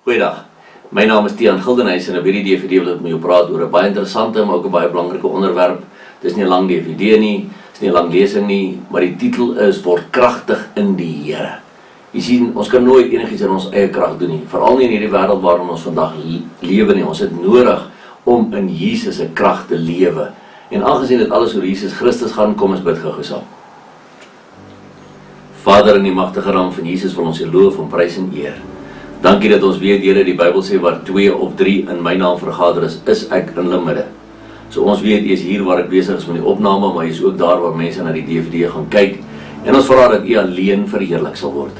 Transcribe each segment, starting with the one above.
Goeiedag, my naam is Tiaan Gildenhuys en op hierdie DVD wil ek met jou praat oor 'n baie interessante, maar ook 'n baie belangrike onderwerp. Dis nie 'n lang DVD nie, dis nie 'n lang lesing nie, maar die titel is Word kragtig in die Here. Jy sien, ons kan nooit enigiets in ons eie krag doen nie, veral nie in hierdie wêreld waarin ons vandag lewe nie. Ons het nodig om in Jesus se krag te lewe. En aangesien dit alles oor Jesus Christus gaan, kom ons bid gou saam. Vader, in die magtige naam van Jesus wil ons U loof en prys en eer. Dankie dat ons weet, Here, die Bybel sê waar 2 of 3 in my naam vergader is ek in hulle midde. So ons weet, U is hier waar ek besig is met die opname, maar U is ook daar waar mense na die DVD gaan kyk. En ons vra dat U alleen verheerlik sal word.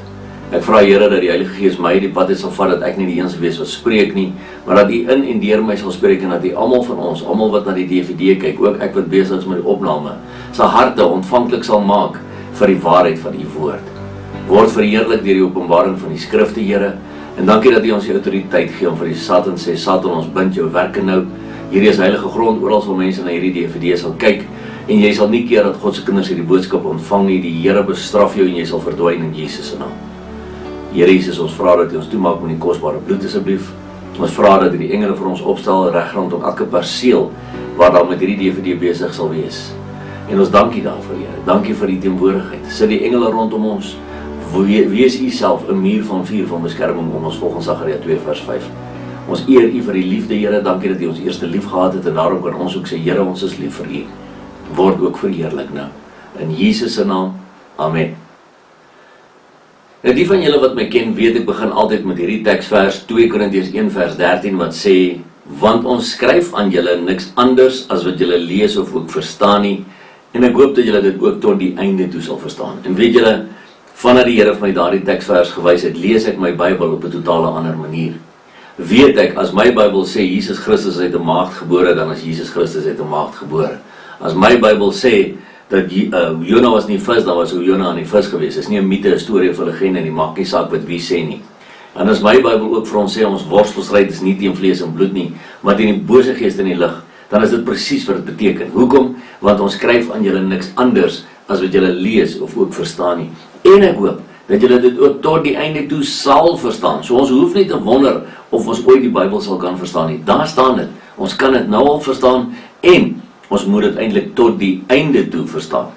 Ek vra, Here, dat die Heilige Gees my die pad sal vat, dat ek nie die eens wees wat spreek nie, maar dat U in en deur my sal spreek en dat U almal van ons, almal wat na die DVD kyk, ook ek wat besig is met die opname, sy harte ontvanklik sal maak vir die waarheid van U woord. Word verheerlik deur die openbaring van die skrifte, Here. En dankie dat U ons die autoriteit gee om vir die Satan sê, Satan, ons bind jou werke nou. Hierdie is heilige grond, oral sal mense na hierdie DVD sal kyk, en jy sal nie keer dat God se kinders hierdie boodskap ontvang nie. Die Here bestraf jou en jy sal verdwyn in Jesus se naam. Here Jesus, ons vra dat U ons toemaak met die kosbare bloed asseblief. Ons vra dat U die engele vir ons opstel reg rondom elke perseel waar dan met hierdie DVD besig sal wees. En ons dankie daarvoor, Here. Dankie vir die teenwoordigheid. Sit die engele rondom ons. Wees U self 'n muur van vuur van beskerming om ons, volgens Sagaria 2 vers 5. Ons eer U vir die liefde, Here. Dankie dat U ons eerste lief gehad het en daarom kan ons ook sê, Here, ons is lief vir U. Word ook verheerlik nou. In Jesus se naam. Amen. Nou die van julle wat my ken, weet ek begin altyd met hierdie teksvers 2 Korintiërs 1 vers 13 wat sê, want ons skryf aan julle niks anders as wat julle lees of ook verstaan nie, en ek hoop dat julle dit ook tot die einde toe sal verstaan. En weet julle, vandat die Here vir my daardie teksvers gewys het, lees ek my Bybel op 'n totale ander manier. Weet ek, as my Bybel sê Jesus Christus is uit 'n maagd gebore, dan is Jesus Christus uit 'n maagd gebore. As my Bybel sê dat Jona was nie vis, dan was Jona aan die vis gewees. Dit is nie 'n mite, 'n storie of 'n legende nie, maak nie saak wat wie sê nie. En as my Bybel ook vir ons sê, ons worstelstryd is nie teen vlees en bloed nie, maar teen die bose geeste in die lig, dan is dit presies wat dit beteken. Hoekom? Want ons skryf aan julle niks anders as wat julle lees of ook verstaan nie. En ek hoop dat julle dit ook tot die einde toe sal verstaan. So ons hoef nie te wonder of ons ooit die Bybel sal kan verstaan nie. Daar staan dit. Ons kan dit nou al verstaan en ons moet dit eintlik tot die einde toe verstaan.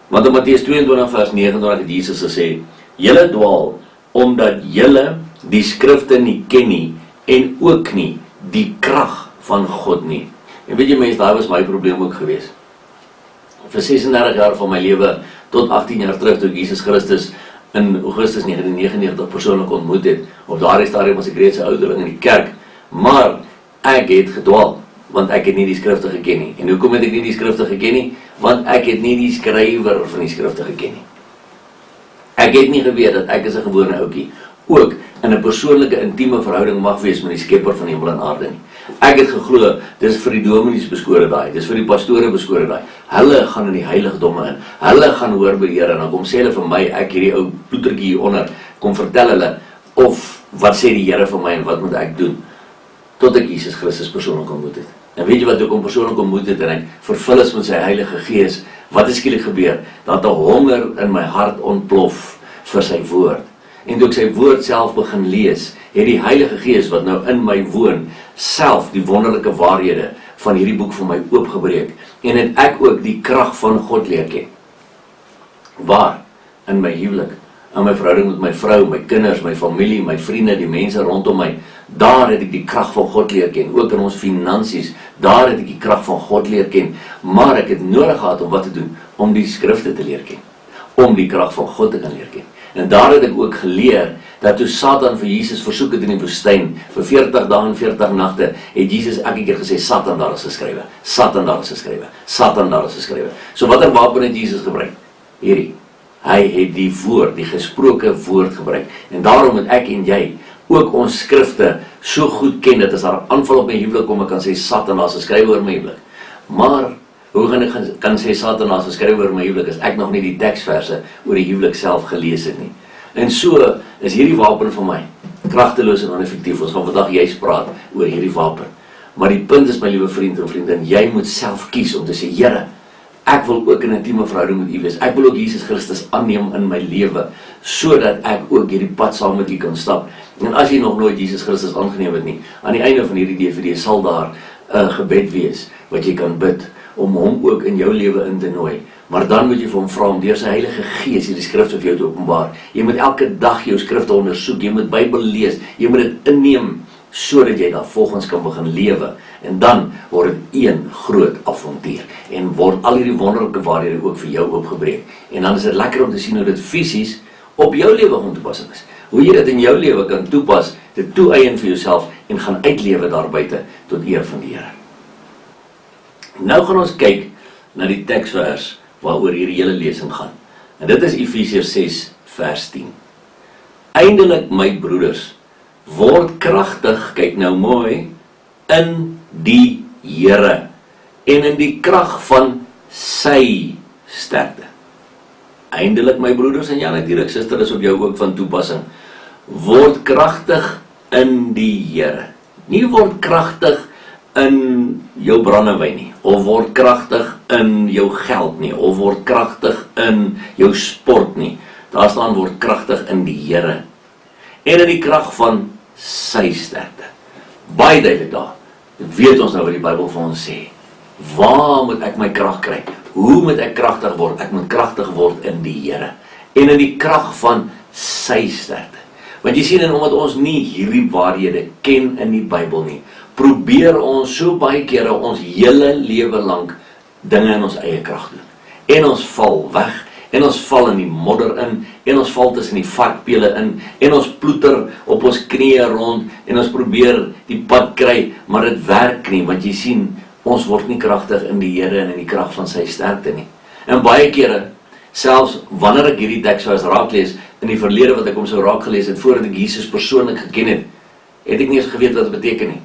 Want in Matteus 22 vers 29 het Jesus gesê, julle dwaal omdat julle die skrifte nie ken nie en ook nie die krag van God nie. En weet jy mense, daar was my probleem ook gewees. Vir 36 jaar van my lewe, tot 18 jaar terug, toe Jesus Christus in Augustus 1999 persoonlik ontmoet het, op daardie stadium was ek reeds 'n ouderling in die kerk, maar ek het gedwaal, want ek het nie die skrifte geken nie. En hoekom het ek nie die skrifte geken nie? Want ek het nie die skrywer van die skrifte geken nie. Ek het nie geweet dat ek is 'n gewone ouetjie ook in 'n persoonlike, intieme verhouding mag wees met die skepper van hemel en aarde nie. Ek het geglo, dis vir die dominees beskore daai, dis vir die pastore beskore daai. Hulle gaan in die heiligdomme in, hulle gaan hoor by die Here, en dan kom sê hulle vir my, ek hierdie ou ploetertjie hieronder, kom vertel hulle, of wat sê die Here vir my en wat moet ek doen? Tot ek Jesus Christus persoonlik ontmoet het. En weet jy wat, toe ek hom persoonlik ontmoet het en ek vervul is met sy Heilige Gees, wat is skielik gebeur? Dat 'n honger in my hart ontplof vir sy woord. En toe ek sy woord self begin lees, het die Heilige Gees wat nou in my woon, self die wonderlike waarhede van hierdie boek vir my oopgebreek. En het ek ook die krag van God leer ken. Waar? In my huwelik, in my verhouding met my vrou, my kinders, my familie, my vriende, die mense rondom my. Daar het ek die krag van God leer ken. Ook in ons finansies, daar het ek die krag van God leer ken. Maar ek het nodig gehad om wat te doen? Om die skrifte te leer ken. Om die krag van God te kan leer ken. En daar het ek ook geleer, dat toe Satan vir Jesus versoek het in die woestyn, vir 40 dae en 40 nagte, het Jesus elke keer gesê, Satan, daar is geskrywe, Satan, daar is geskrywe, Satan, daar is geskrywe. So watter wapen het Jesus gebruik? Hierdie. Hy het die woord, die gesproke woord gebruik. En daarom het ek en jy ook ons skrifte so goed ken, dat as daar 'n aanval op my huwelik kom, ek kan sê, Satan, daar is geskrywe oor my huwelik. Maar hoe gaan ek kan sê Satan, daar is geskrywe oor my huwelik, as ek nog nie die teksverse oor die huwelik self gelees het nie? En so is hierdie wapen vir my kragteloos en oneffektief. Ons gaan vandag juist praat oor hierdie wapen. Maar die punt is, my liewe vriend en vriendin, jy moet self kies om te sê, Here, ek wil ook in 'n intieme verhouding met U wees. Ek wil ook Jesus Christus aanneem in my lewe, sodat ek ook hierdie pad saam met U kan stap. En as jy nog nooit Jesus Christus aangeneem het nie, aan die einde van hierdie DVD sal daar 'n gebed wees, wat jy kan bid, om hom ook in jou lewe in te nooi. Maar dan moet jy vir hom vra om deur sy Heilige Gees hierdie skrifte vir jou te openbaar. Jy moet elke dag jou skrifte ondersoek, jy moet Bybel lees, jy moet dit inneem, sodat jy daar volgens kan begin lewe. En dan word dit een groot avontuur. En word al hierdie wonderlike waarhede ook vir jou oopgebreek. En dan is dit lekker om te sien hoe dit fisies op jou lewe gaan toepassing is. Hoe jy dit in jou lewe kan toepas, dit toeëien vir jouself en gaan uitlewe daar buite tot eer van die Here. Nou gaan ons kyk na die teksvers waaroor hierdie hele lesing gaan. En dit is Efesiërs 6 vers 10. Eindelik my broeders, word kragtig, kyk nou mooi, in die Here en in die krag van sy sterkte. Eindelik my broeders, en ja natuurlik, suster, is op jou ook van toepassing. Word kragtig in die Here. Nie word kragtig in jou brandewyn nie, of word kragtig in jou geld nie, of word kragtig in jou sport nie. Daar staan word kragtig in die Here en in die krag van sy sterkte. Baie duidelik daar. Weet ons nou wat die Bybel vir ons sê. Waar moet ek my krag kry? Hoe moet ek kragtig word? Ek moet kragtig word in die Here en in die krag van sy sterkte. Want jy sien, en omdat ons nie hierdie waarhede ken in die Bybel nie, probeer ons so baie kere ons hele lewe lank dinge in ons eie krag doen. En ons val weg, en ons val in die modder in, en ons val tussen die varkpele in, en ons ploeter op ons knieë rond, en ons probeer die pad kry, maar dit werk nie, want jy sien, ons word nie kragtig in die Here en in die krag van sy sterkte nie. En baie kere, selfs wanneer ek hierdie teks soos raak lees, in die verlede wat ek hom so raak gelees het, voordat ek Jesus persoonlik geken het, het ek nie eens geweet wat dit beteken nie.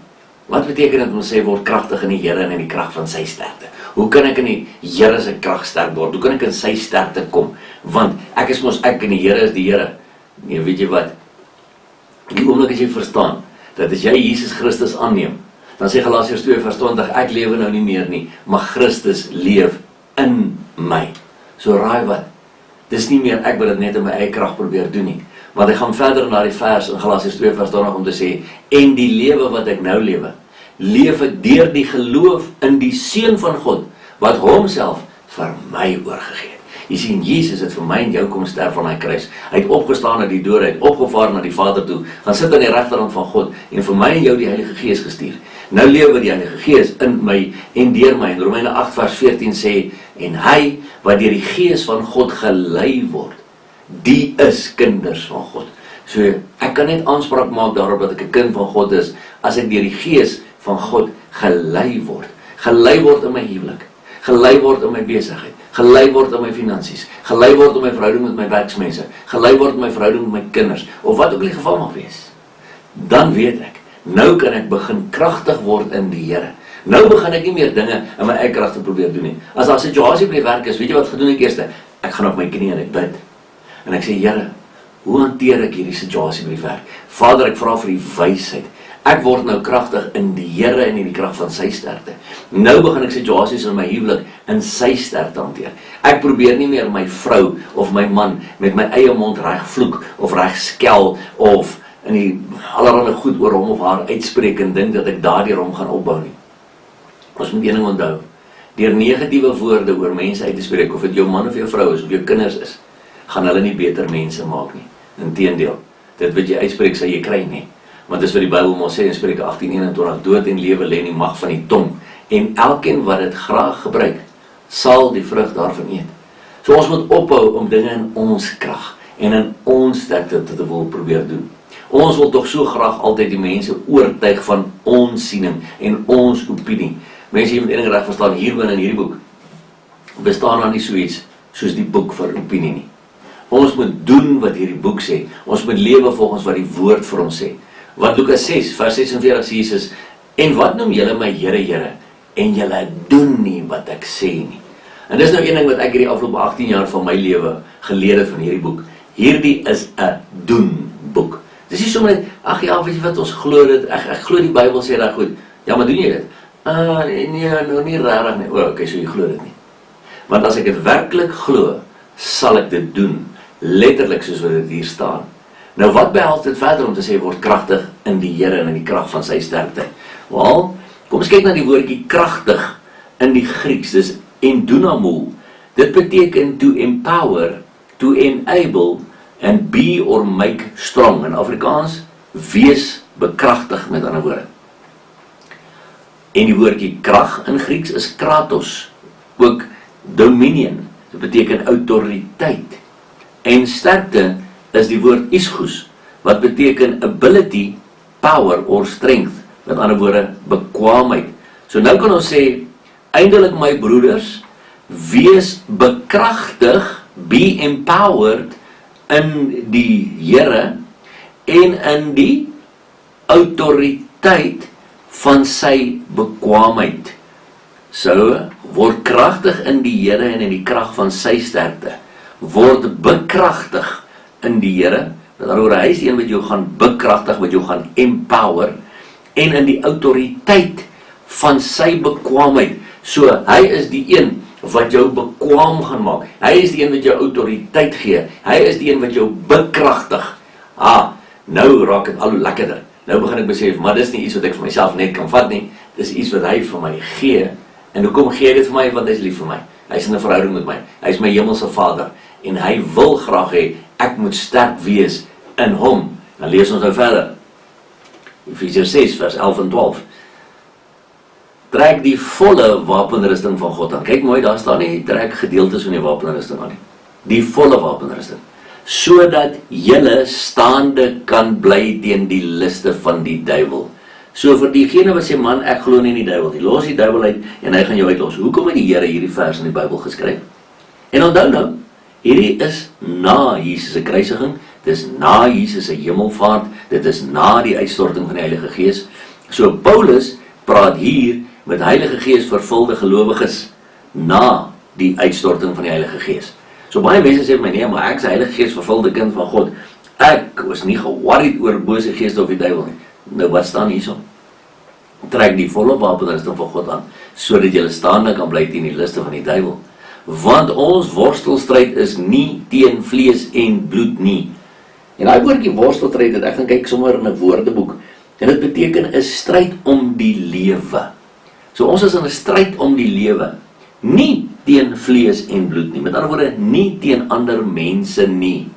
Wat beteken dit om sê word kragtig in die Here en in die krag van sy sterkte? Hoe kan ek in die Here se krag sterk word? Hoe kan ek in sy sterkte kom? Want ek is mos ek en die Here is die Here. Nee, weet jy wat? Die oomblik as jy verstaan, dat as jy Jesus Christus aanneem, dan sê Galasiërs 2 vers 20, ek lewe nou nie meer nie, maar Christus leef in my. So raai wat? Dis nie meer ek wat dit net in my eie krag probeer doen nie. Want hy gaan verder na die vers in Galasiërs 2 vers 20 om te sê, en die lewe wat ek nou lewe, leef ek deur die geloof in die Seun van God, wat homself vir my oorgegee het. Jy sien, Jesus het vir my en jou kom sterf aan die kruis. Hy het opgestaan uit die dood, hy het opgevaar na die Vader toe, gaan sit aan die regterhand van God, en vir my en jou die Heilige Gees gestuur. Nou lewe die Heilige Gees in my en deur my. En Romeine 8 vers 14 sê, en hy wat deur die Gees van God gelei word, die is kinders van God. So, ek kan net aanspraak maak daarop dat ek 'n kind van God is, as ek deur die Gees van God gelei word. Gelei word in my huwelik, gelei word in my besigheid, gelei word in my finansies, gelei word in my verhouding met my werksmense, gelei word in my verhouding met my kinders, of wat ook die geval mag wees. Dan weet ek, nou kan ek begin kragtig word in die Here. Nou begin ek nie meer dinge in my eie krag te probeer doen nie. As daar 'n situasie by die werk is, weet jy wat gedoen ek eers? Ek gaan op my knieë en ek bid. En ek sê, Here, hoe hanteer ek hierdie situasie by die werk? Vader, ek vra vir die wysheid. Ek word nou kragtig in die Here en in die krag van sy sterkte. Nou begin ek situasies in my huwelik in sy sterkte hanteer. Ek probeer nie meer my vrou of my man met my eie mond reg vloek of reg skel of in die allerhande goed oor hom of haar uitspreek en dink dat ek daardeur hom gaan opbou nie. Ons moet een ding onthou. Deur negatiewe woorde oor mense uit te spreek, of dit jou man of jou vrou is of jou kinders is, gaan hulle nie beter mense maak nie. Inteendeel, dit wat jy uitspreek sal jy kry nie. Want dis wat die Bybel ons sê in Spreuke 18:21, dood en lewe lê in die mag van die tong, en elkeen wat dit graag gebruik, sal die vrug daarvan eet. So ons moet ophou om dinge in ons krag en in ons sterkte te wil probeer doen. Ons wil tog so graag altyd die mense oortuig van ons siening en ons opinie. Mense, jy moet een ding reg verstaan, hier binne in hierdie boek bestaan daar nie so iets soos die boek vir opinie nie. Ons moet doen wat hierdie boek sê. Ons moet lewe volgens wat die woord vir ons sê. Wat Lukas 6 vers 46 sê Jesus, en wat noem julle my Here, Here, en julle doen nie wat ek sê nie. En dis nou een ding wat ek hierdie afgelope 18 jaar van my lewe geleer het van hierdie boek. Hierdie is 'n doen boek. Dis nie sommer net, ag ja, weet jy wat, ons glo dit, ek glo die Bybel sê dat goed. Ja, maar doen jy dit? Nee, nou nie rarig nie. Okay, so jy glo dit nie. Want as ek dit werklik glo, sal ek dit doen, letterlik soos wat dit hier staan. Nou wat behels dit verder om te sê, word kragtig in die Here en in die krag van sy sterkte? Wel, kom ons kyk na die woordjie kragtig in die Grieks, dis endunamo. Dit beteken to empower, to enable, and be or make strong. In Afrikaans, wees bekragtig met ander woorde. En die woordjie krag in Grieks is kratos, ook dominion, dit beteken autoriteit. En sterkte is die woord ischus, wat beteken ability, power or strength, met ander woorde bekwaamheid. So nou kan ons sê, eindelik my broeders, wees bekragtig, be empowered in die Here en in die autoriteit van sy bekwaamheid. So, word kragtig in die Here en in die krag van sy sterkte. Word bekragtig in die Here, met ander woorde, hy is die een wat jou gaan bekragtig, wat jou gaan empower, en in die autoriteit van sy bekwaamheid. So, hy is die een wat jou bekwaam gaan maak. Hy is die een wat jou autoriteit gee. Hy is die een wat jou bekragtig. Nou raak het al hoe lekkerder. Nou begin ek besef, maar dis nie iets wat ek vir myself net kan vat nie. Dis iets wat hy vir my gee. En hoekom gee hy dit vir my? Want hy is lief vir my. Hy is in 'n verhouding met my. Hy is my hemelse Vader. En hy wil graag hê, ek moet sterk wees in hom. Dan lees ons nou verder. Efesiërs 6 vers 11 en 12. Trek die volle wapenrusting van God aan. Kyk mooi, daar staan nie, trek gedeeltes van die wapenrusting aan nie. Die volle wapenrusting. Sodat julle staande kan bly teen die liste van die duiwel. So vir diegene wat sê, man, ek glo nie in die duiwel nie. Los die duiwel uit en hy gaan jou uitlos. Hoekom het die Here hierdie vers in die Bybel geskryf? En onthou nou, hierdie is na Jesus se kruisiging, dit is na Jesus se hemelvaart, dit is na die uitstorting van die Heilige Gees. So Paulus praat hier met Heilige Gees vervulde gelowiges na die uitstorting van die Heilige Gees. So baie mense sê vir my, nee, maar ek is 'n Heilige Gees vervulde kind van God. Ek was nie geworried oor bose geeste of die duiwel nie. Nou wat staan hierso? Trek die volle wapenrusting van God aan, sodat jy staande kan bly teen die liste van die duiwel. Want ons worstelstryd is nie teen vlees en bloed nie. En daai woordjie worstelstryd, ek gaan kyk sommer in 'n woordeboek. En dit beteken 'n stryd om die lewe. So ons is in 'n stryd om die lewe. Nie teen vlees en bloed nie. Met ander woorde, nie teen ander mense nie.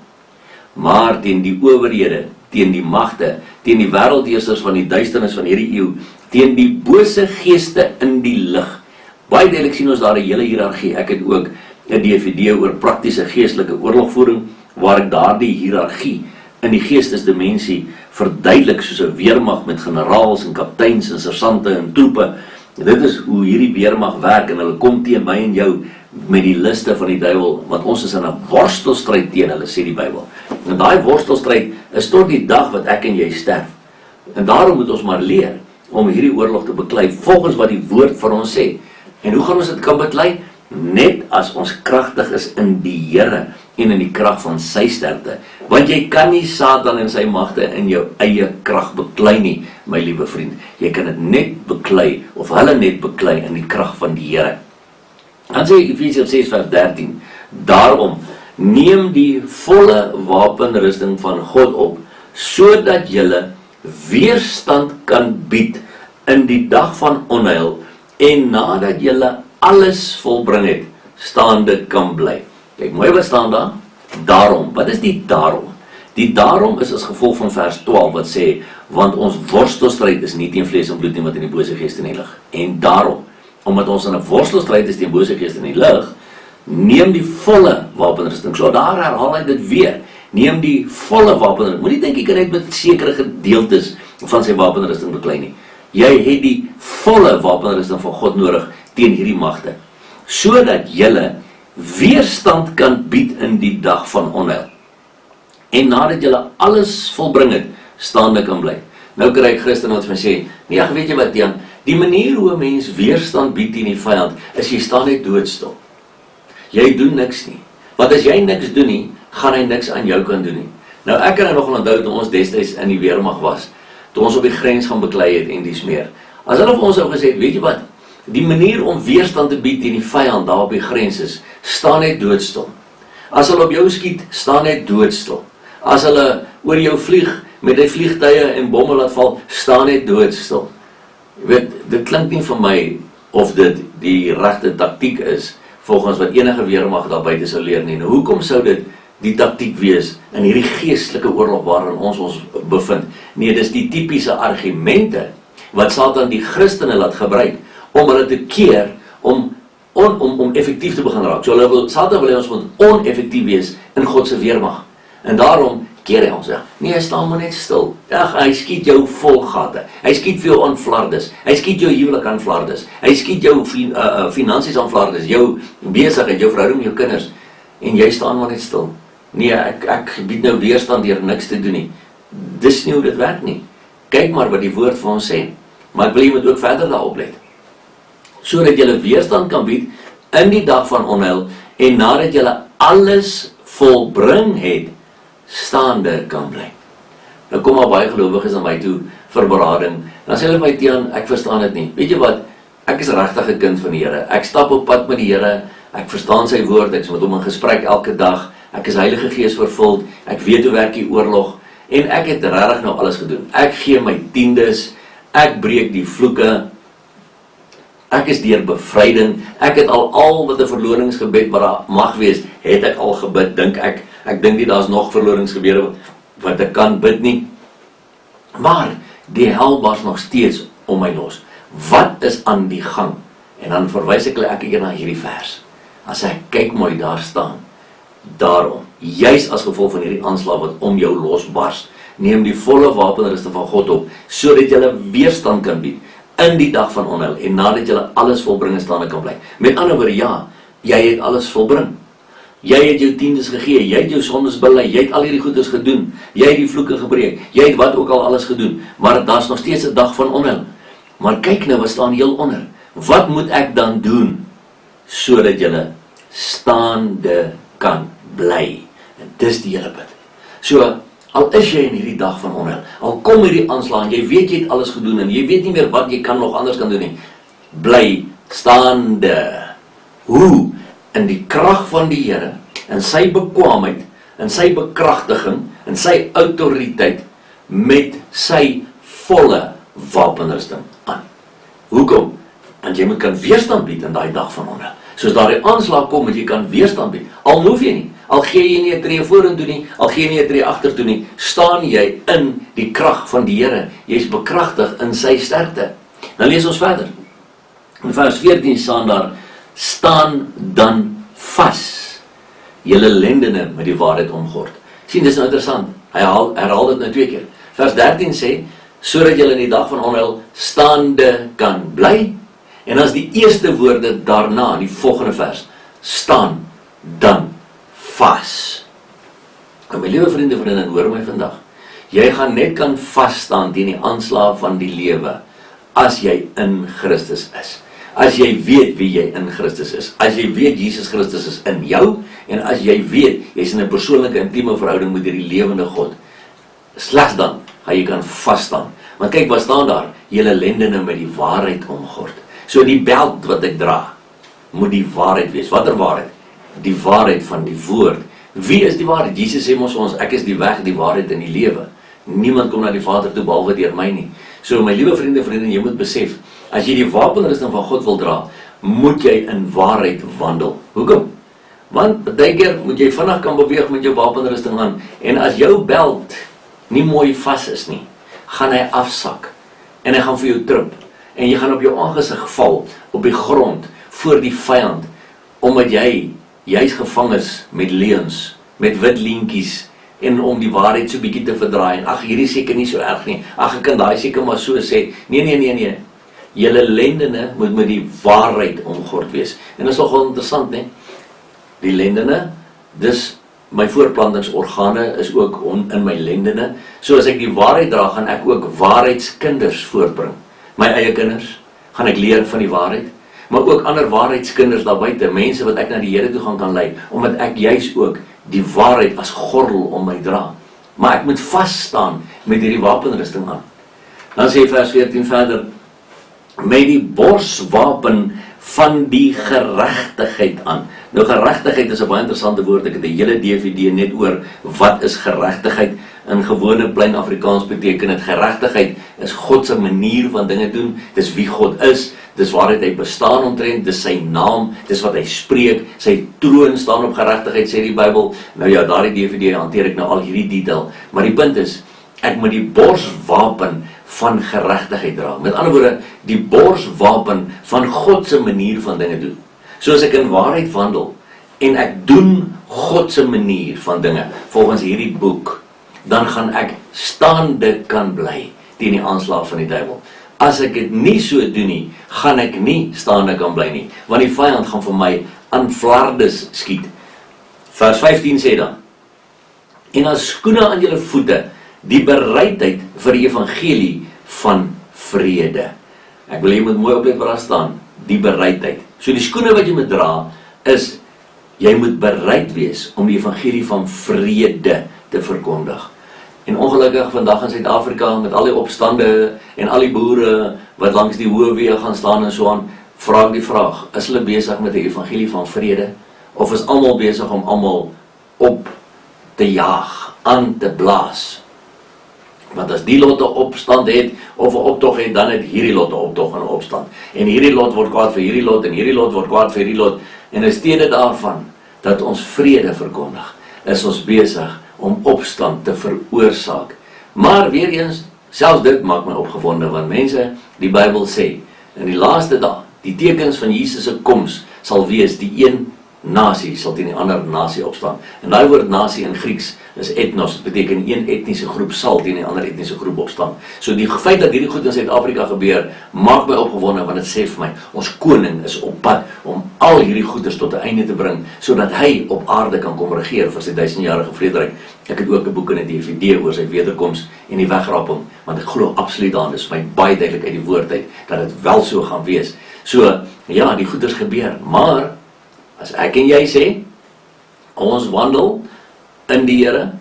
Maar teen die owerhede, teen die magte, teen die wêreldheersers van die duisternis van hierdie eeu, teen die bose geeste in die lig. Baie duidelik sien ons daar 'n hele hiërargie. Ek het ook 'n DVD oor praktiese geestelike oorlogvoering, waar ek daardie hiërargie in die geestesdimensie verduidelik, soos 'n weermag met generaals en kapteins en sersante en troepe. Dit is hoe hierdie weermag werk, en hulle kom teen my en jou met die liste van die duiwel, want ons is in 'n worstelstryd teen hulle, sê die Bybel. En daai worstelstryd is tot die dag wat ek en jy sterf. En daarom moet ons maar leer om hierdie oorlog te beklei, volgens wat die woord vir ons sê. En hoe gaan ons dit kan beklei? Net as ons kragtig is in die Here en in die krag van sy sterkte. Want jy kan nie Satan en sy magte in jou eie krag beklei nie, my liewe vriend. Jy kan dit net beklei, of hulle net beklei in die krag van die Here. Dan sê Efesiërs 6 vers 13, daarom neem die volle wapenrusting van God op, sodat julle weerstand kan bied in die dag van onheil, en nadat julle alles volbring het, staande kan bly. Kyk mooi wat staan daar. Daarom, wat is die daarom? Die daarom is as gevolg van vers 12 wat sê, want ons worstelstryd is nie teen vlees en bloed nie, wat in die bose geeste in die lig. En daarom, omdat ons in 'n worstelstryd is teen bose geeste in die lig, neem die volle wapenrusting. So daar herhaal hy dit weer. Neem die volle wapenrusting. Moenie dink jy kan net met sekere gedeeltes van sy wapenrusting beklei nie. Jy het die volle wapenrusting van God nodig teen hierdie magte, sodat julle weerstand kan bied in die dag van onheil. En nadat julle alles volbring het, staande kan bly. Nou kry ek Christene wat my sê, nee, ag weet jy wat Jan, die manier hoe 'n mens weerstand bied teen die vyand, is jy staan net doodstil. Jy doen niks nie. Want as jy niks doen nie, gaan hy niks aan jou kan doen nie. Nou ek kan nog onthou toe ons destyds in die weermag was, toe ons op die grens gaan beklei het en dies meer. As hulle vir ons sou gesê, weet jy wat, Die manier om weerstand te bied teen die vyand daar op die grens is, staan net doodstil. As hulle op jou skiet, staan net doodstil. As hulle oor jou vlieg, met die vliegtuie en bomme laat val, staan net doodstil. Jy weet, dit klink nie vir my of dit die regte taktiek is, volgens wat enige weermag daar buite sou leer nie. Nou, hoekom sou dit die taktiek wees in hierdie geestelike oorlog waarin ons bevind? Nee, dis die tipiese argumente wat Satan die Christene laat gebruik, om hulle te keer, om effektief te begin raak. So Satan wil hê ons moet oneffektief wees in God se weermag. En daarom keer hy ons, nee, hy staan maar net stil. Hy skiet jou vol gate. Hy skiet vir jou aan flardes. Hy skiet jou huwelik aan flardes. Hy skiet jou finansies aan flardes, jou besigheid, jou verhouding met jou kinders. En jy staan maar net stil. Nee, ek bied nou weerstand deur niks te doen nie. Dis nie hoe dit werk nie. Kyk maar wat die woord vir ons sê. Maar ek wil jy moet ook verder daarop let. Sodat jy weerstand kan bied in die dag van onheil en nadat jy alles volbring het, staande kan bly. Nou kom maar baie gelowiges aan my toe vir berading. Dan sê hulle my, Tiaan, ek verstaan dit nie. Weet jy wat? Ek is regtig 'n kind van die Here. Ek stap op pad met die Here. Ek verstaan sy woord. Ek is met hom in gesprek elke dag. Ek is Heilige Gees vervuld. Ek weet hoe werk die oorlog. En ek het regtig nou alles gedoen. Ek gee my tiendes. Ek breek die vloeke. Ek is deur bevryding. Ek het al wat 'n verloningsgebed wat daar mag wees, het ek al gebid, dink ek. Ek dink nie daar's nog verloningsgebede wat ek kan bid nie. Maar die hel bars nog steeds om my los. Wat is aan die gang? En dan verwys ek elke keer na hierdie vers. As ek kyk mooi daar staan. Daarom, juis as gevolg van hierdie aanslag wat om jou losbars, neem die volle wapenrusting van God op, sodat jy weerstand kan bied in die dag van onheil, en nadat jy alles volbring en staande kan bly. Met ander woorde, ja, jy het alles volbring. Jy het jou tiendes gegee, jy het jou sondes bely, jy het al hierdie goedes gedoen, jy het die vloeke gebreek, jy het wat ook al alles gedoen, maar daar's nog steeds 'n dag van onheil. Maar kyk nou, wat staan heel onder. Wat moet ek dan doen, sodat jy staande kan bly? En dis die hele punt. So, al is jy in hierdie dag van onheil, al kom hierdie aanslag, en jy weet jy het alles gedoen, en jy weet nie meer wat jy kan nog anders kan doen nie, bly staande. Hoe? In die krag van die Here, in sy bekwaamheid, in sy bekragtiging, in sy autoriteit, met sy volle wapenrusting aan. Hoekom? Want jy moet kan weerstand bied in daai dag van onheil. Soos daar die aanslag kom, moet jy kan weerstand bied. Al hoef jy nie, al gee jy nie 'n tree vorentoe nie, al gee jy nie 'n tree agtertoe nie, staan jy in die krag van die Here. Jy is bekragtig in sy sterkte. Dan lees ons verder. In vers 14 staan daar, staan dan vas, julle lendene met die waarheid omgord. Sien, dis nou interessant. Hy herhaal dit nou 2 keer. Vers 13 sê, sodat julle in die dag van onheil staande kan bly. En as die eerste woorde daarna, die volgende vers, staan dan vas. En my liewe vriende, vriendin, hoor my vandag. Jy gaan net kan vasstaan teen die aanslae van die lewe as jy in Christus is. As jy weet wie jy in Christus is, as jy weet Jesus Christus is in jou, en as jy weet, jy is in 'n persoonlike intieme verhouding met die lewende God, slegs dan gaan jy kan vasstaan. Want kyk, wat staan daar? Julle lendene met die waarheid omgord. So die beld wat ek dra, moet die waarheid wees. Watter waarheid? Die waarheid van die woord. Wie is die waarheid? Jesus sê mos ons, ek is die weg, die waarheid en die lewe. Niemand kom na die Vader toe behalwe deur my nie. So my liewe vriende, jy moet besef, as jy die wapenrusting van God wil dra, moet jy in waarheid wandel. Hoekom? Want baie keer moet jy vinnig kan beweeg met jou wapenrusting aan, en as jou beld nie mooi vas is nie, gaan hy afsak, en hy gaan vir jou trip, en jy gaan op jou aangesig val, op die grond, voor die vyand, omdat jy's gevang is met leuns, met wit leentjies, en om die waarheid so bietjie te verdraai, en ag, hierdie seker nie so erg nie, ag, ek kan daai seker maar so sê, nee, julle lendene moet met die waarheid omgord wees, en dit is nogal interessant, nee, die lendene, dis my voortplantingsorgane is ook in my lendene, so as ek die waarheid dra, gaan ek ook waarheidskinders voortbring, my eie kinders, gaan ek leer van die waarheid, maar ook ander waarheidskinders daar buite, mense wat ek na die Here toe gaan kan lei, omdat ek juis ook die waarheid as gordel om my dra, maar ek moet vasstaan met hierdie wapenrusting aan. Dan sê vers 14 verder, met die borswapen van die geregtigheid aan. Nou geregtigheid is 'n baie interessante woord. Ek het 'n hele DVD net oor wat is geregtigheid. In gewone plain Afrikaans beteken dit geregtigheid is God se manier van dinge doen. Dis wie God is, dis waaruit hy bestaan omtrent, dis sy naam, dis wat hy spreek, sy troon staan op geregtigheid, sê die Bybel. Nou ja, daardie DVD hanteer ek nou al hierdie detail, maar die punt is, ek moet die borswapen van geregtigheid dra. Met ander woorde, die borswapen van God se manier van dinge doen. So as ek in waarheid wandel en ek doen God se manier van dinge volgens hierdie boek, dan gaan ek staande kan bly teen die aanslag van die duiwel. As ek dit nie so doen nie, gaan ek nie staande kan bly nie, want die vyand gaan vir my aan flardes skiet. Vers 15 sê dan, en as skoene aan julle voete, die bereidheid vir die evangelie van vrede. Ek wil jy moet mooi oplet waar daar staan, die bereidheid. So die skoene wat jy moet dra, is, jy moet bereid wees om die evangelie van vrede te verkondig. En ongelukkig vandag in Suid-Afrika, met al die opstande en al die boere wat langs die hoëweë gaan staan en so aan, vra ek die vraag, is hulle besig met die evangelie van vrede? Of is almal besig om almal op te jaag, aan te blaas? Want as die lot 'n opstand het, of 'n optog het, dan het hierdie lot 'n optog en 'n opstand. En hierdie lot word kwaad vir hierdie lot, en hierdie lot word kwaad vir hierdie lot. En in steede daarvan, dat ons vrede verkondig, is ons besig om opstand te veroorsaak. Maar weer eens, selfs dit maak my opgewonde, want mense, die Bybel sê, in die laaste dag, die tekens van Jesus se koms sal wees, die een nasie sal teen die ander nasie opstaan. En daai woord nasie in Grieks is ethnos, dit beteken een etniese groep sal teen die ander etniese groep opstaan. So die feit dat hierdie goed in Suid-Afrika gebeur, maak my opgewonde, want dit sê vir my, ons koning is op pad om al hierdie goeders tot 'n einde te bring, sodat hy op aarde kan kom regeer vir sy 1000-jarige vrederyk. Ek het ook 'n boek in 'n DVD oor sy wederkoms en die wegraping, want ek glo absoluut daarin, dis vir my baie duidelik uit die woord uit, dat dit wel so gaan wees. So, ja, die goeders gebeur, maar as ek en jy sê, ons wandel in die Here,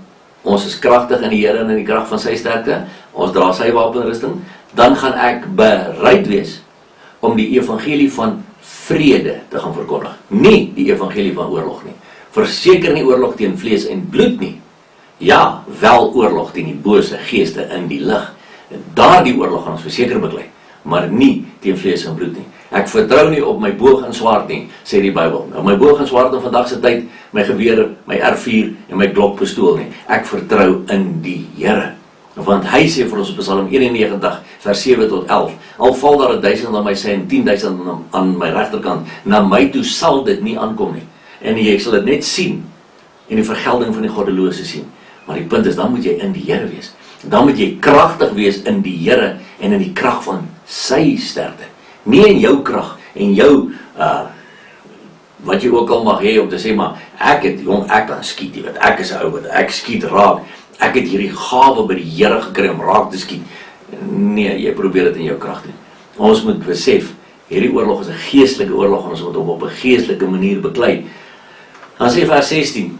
ons is kragtig in die Here en in die krag van sy sterkte, ons dra sy wapenrusting, dan gaan ek bereid wees om die evangelie van vrede te gaan verkondig. Nie die evangelie van oorlog nie. Verseker nie oorlog teen vlees en bloed nie. Ja, wel oorlog teen die bose geeste in die lig. Daardie oorlog gaan ons verseker beklei, maar nie teen vlees en bloed nie. Ek vertrou nie op my boog en swaard nie, sê die Bybel. Nou my boog en swaard in vandag se tyd, my geweer, my R4 en my glokpistool nie. Ek vertrou in die Here. Want hy sê vir ons op Psalm 91 vers 7 tot 11, al val daar 1000 aan my sy en 10.000 aan my regterkant, na my toe sal dit nie aankom nie. En jy sal dit net sien en die vergelding van die goddelose sien. Maar die punt is, dan moet jy in die Here wees. Dan moet jy kragtig wees in die Here en in die krag van sy sterkte. Nie in jou krag en jou wat jy ook al mag hê om te sê, maar ek kan skiet, jy weet, ek is 'n ou wat ek skiet raak. Ek het hierdie gawe by die Here gekry om raak te skiet. Nee, jy probeer dit in jou krag doen. Ons moet besef, hierdie oorlog is 'n geestelike oorlog en ons moet hom op 'n geestelike manier beklei. Dan sê vers 16,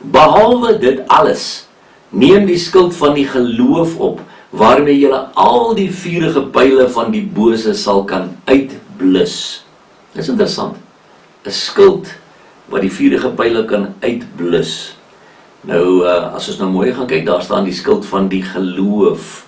behalwe dit alles, neem die skild van die geloof op, waarmee julle al die vuurige pyle van die bose sal kan uitblus. Dit is interessant. 'n Skild wat die vuurige pyle kan uitblus. Nou, as ons nou mooi gaan kyk, daar staan die skild van die geloof.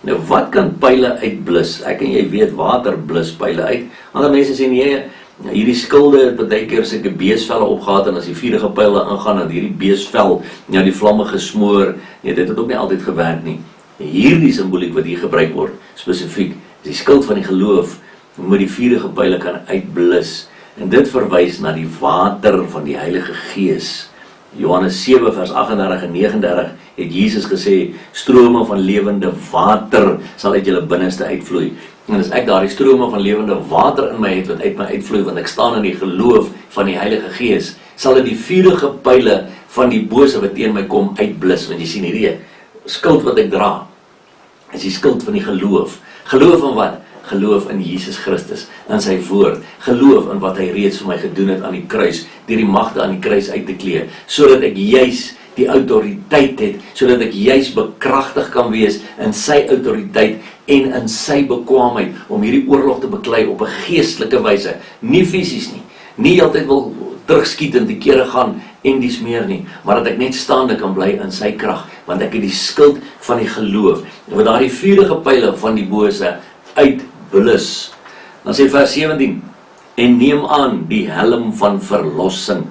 Nou, wat kan pyle uitblus? Ek en jy weet, water blus pyle uit. Ander mense sê, nee, hierdie skilde het baie keer sulke beesvelle opgehad, en as die vuurige pyle ingaan, en hierdie beesvel, ja, die vlamme gesmoor, nee, dit het ook nie altyd gewerk nie. Hierdie simboliek wat hier gebruik word, spesifiek, is die skild van die geloof, moet die vuurige pyle kan uitblus. En dit verwys na die water van die Heilige Gees. Johannes 7 vers 38 en 39 het Jesus gesê, strome van lewende water sal uit julle binneste uitvloei. En as ek daardie strome van lewende water in my het, wat uit my uitvloei, want ek staan in die geloof van die Heilige Gees, sal dit die vuurige pyle van die bose wat teen my kom uitblus. Want jy sien hierdie skild wat ek dra, is die skild van die geloof. Geloof in wat? Geloof in Jesus Christus, in sy woord, geloof in wat hy reeds vir my gedoen het aan die kruis, deur die magte aan die kruis uit te klee, sodat ek juis die autoriteit het, sodat ek juis bekragtig kan wees in sy autoriteit en in sy bekwaamheid om hierdie oorlog te beklei op 'n geestelike wyse, nie fisies nie altyd wil terugskiet en te kere gaan en dies meer nie, maar dat ek net staande kan bly in sy krag, want ek het die skild van die geloof, en wat daardie vuurige pyle van die bose uitblus. Dan sê vers 17, en neem aan die helm van verlossing.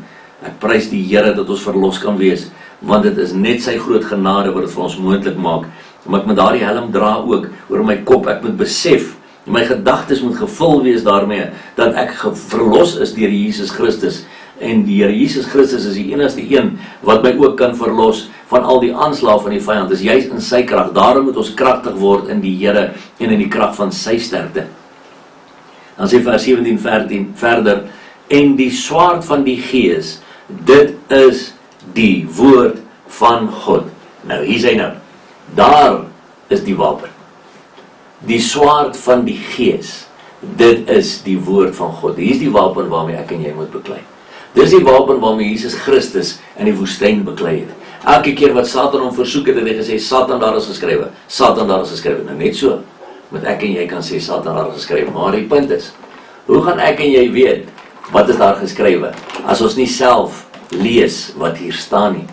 Ek prys die Here dat ons verlos kan wees, want dit is net sy groot genade wat dit vir ons moontlik maak. Maar ek moet daardie helm dra ook oor my kop. Ek moet besef, my gedagtes moet gevul wees daarmee, dat ek verlos is deur Jesus Christus. En die Here Jesus Christus is die enigste een wat my ook kan verlos van al die aanslae van die vyand. Dis juist in sy krag. Daarom moet ons kragtig word in die Here en in die krag van sy sterkte. Dan sê vers 17 verder, en die swaard van die Gees, dit is die woord van God. Nou, hier sê nou, daar is die wapen. Die swaard van die Gees, dit is die woord van God. Hier is die wapen waarmee ek en jy moet beklei. Dis die wapen waarmee Jesus Christus in die woestyn beklei het. Elke keer wat Satan hom versoek het, het hy gesê, Satan, daar is geskrywe. Satan, daar is geskrywe. Nou net so, moet ek en jy kan sê, Satan, daar is geskrywe. Maar die punt is, hoe gaan ek en jy weet, wat is daar geskrywe, as ons nie self lees wat hier staan nie?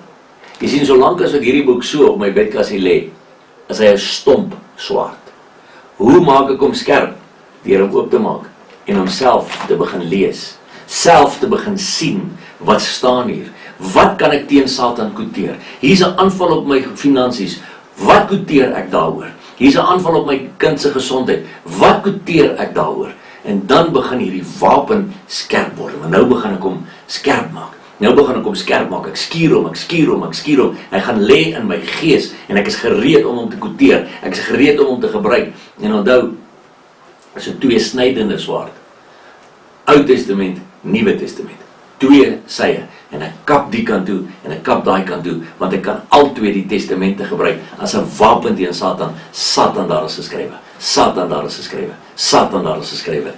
Jy sien, solank as wat hierdie boek so op my bedkassie lê, is hy 'n stomp swaard. Hoe maak ek hom skerp? Deur hom oop te maak en homself te begin lees, self te begin sien, wat staan hier? Wat kan ek teen Satan kwoteer? Hier's 'n aanval op my finansies, wat kwoteer ek daaroor? Hier's 'n aanval op my kind se gesondheid, wat kwoteer ek daaroor? En dan begin hierdie wapen skerp word, want nou begin ek hom skerp maak. Ek skuur hom, hy gaan lê in my gees, en ek is gereed om hom te kwoteer, ek is gereed om hom te gebruik. En onthou, is 'n tweesnydende swaard. Ou Testament, Nuwe Testament. Twee sye, en ek kap die kant toe, en ek kap daai kant toe, want ek kan al twee die testamente gebruik, as 'n wapen teen Satan. Satan, daar is geskrywe. Satan, daar is geskrywe. Satan, daar is geskrywe.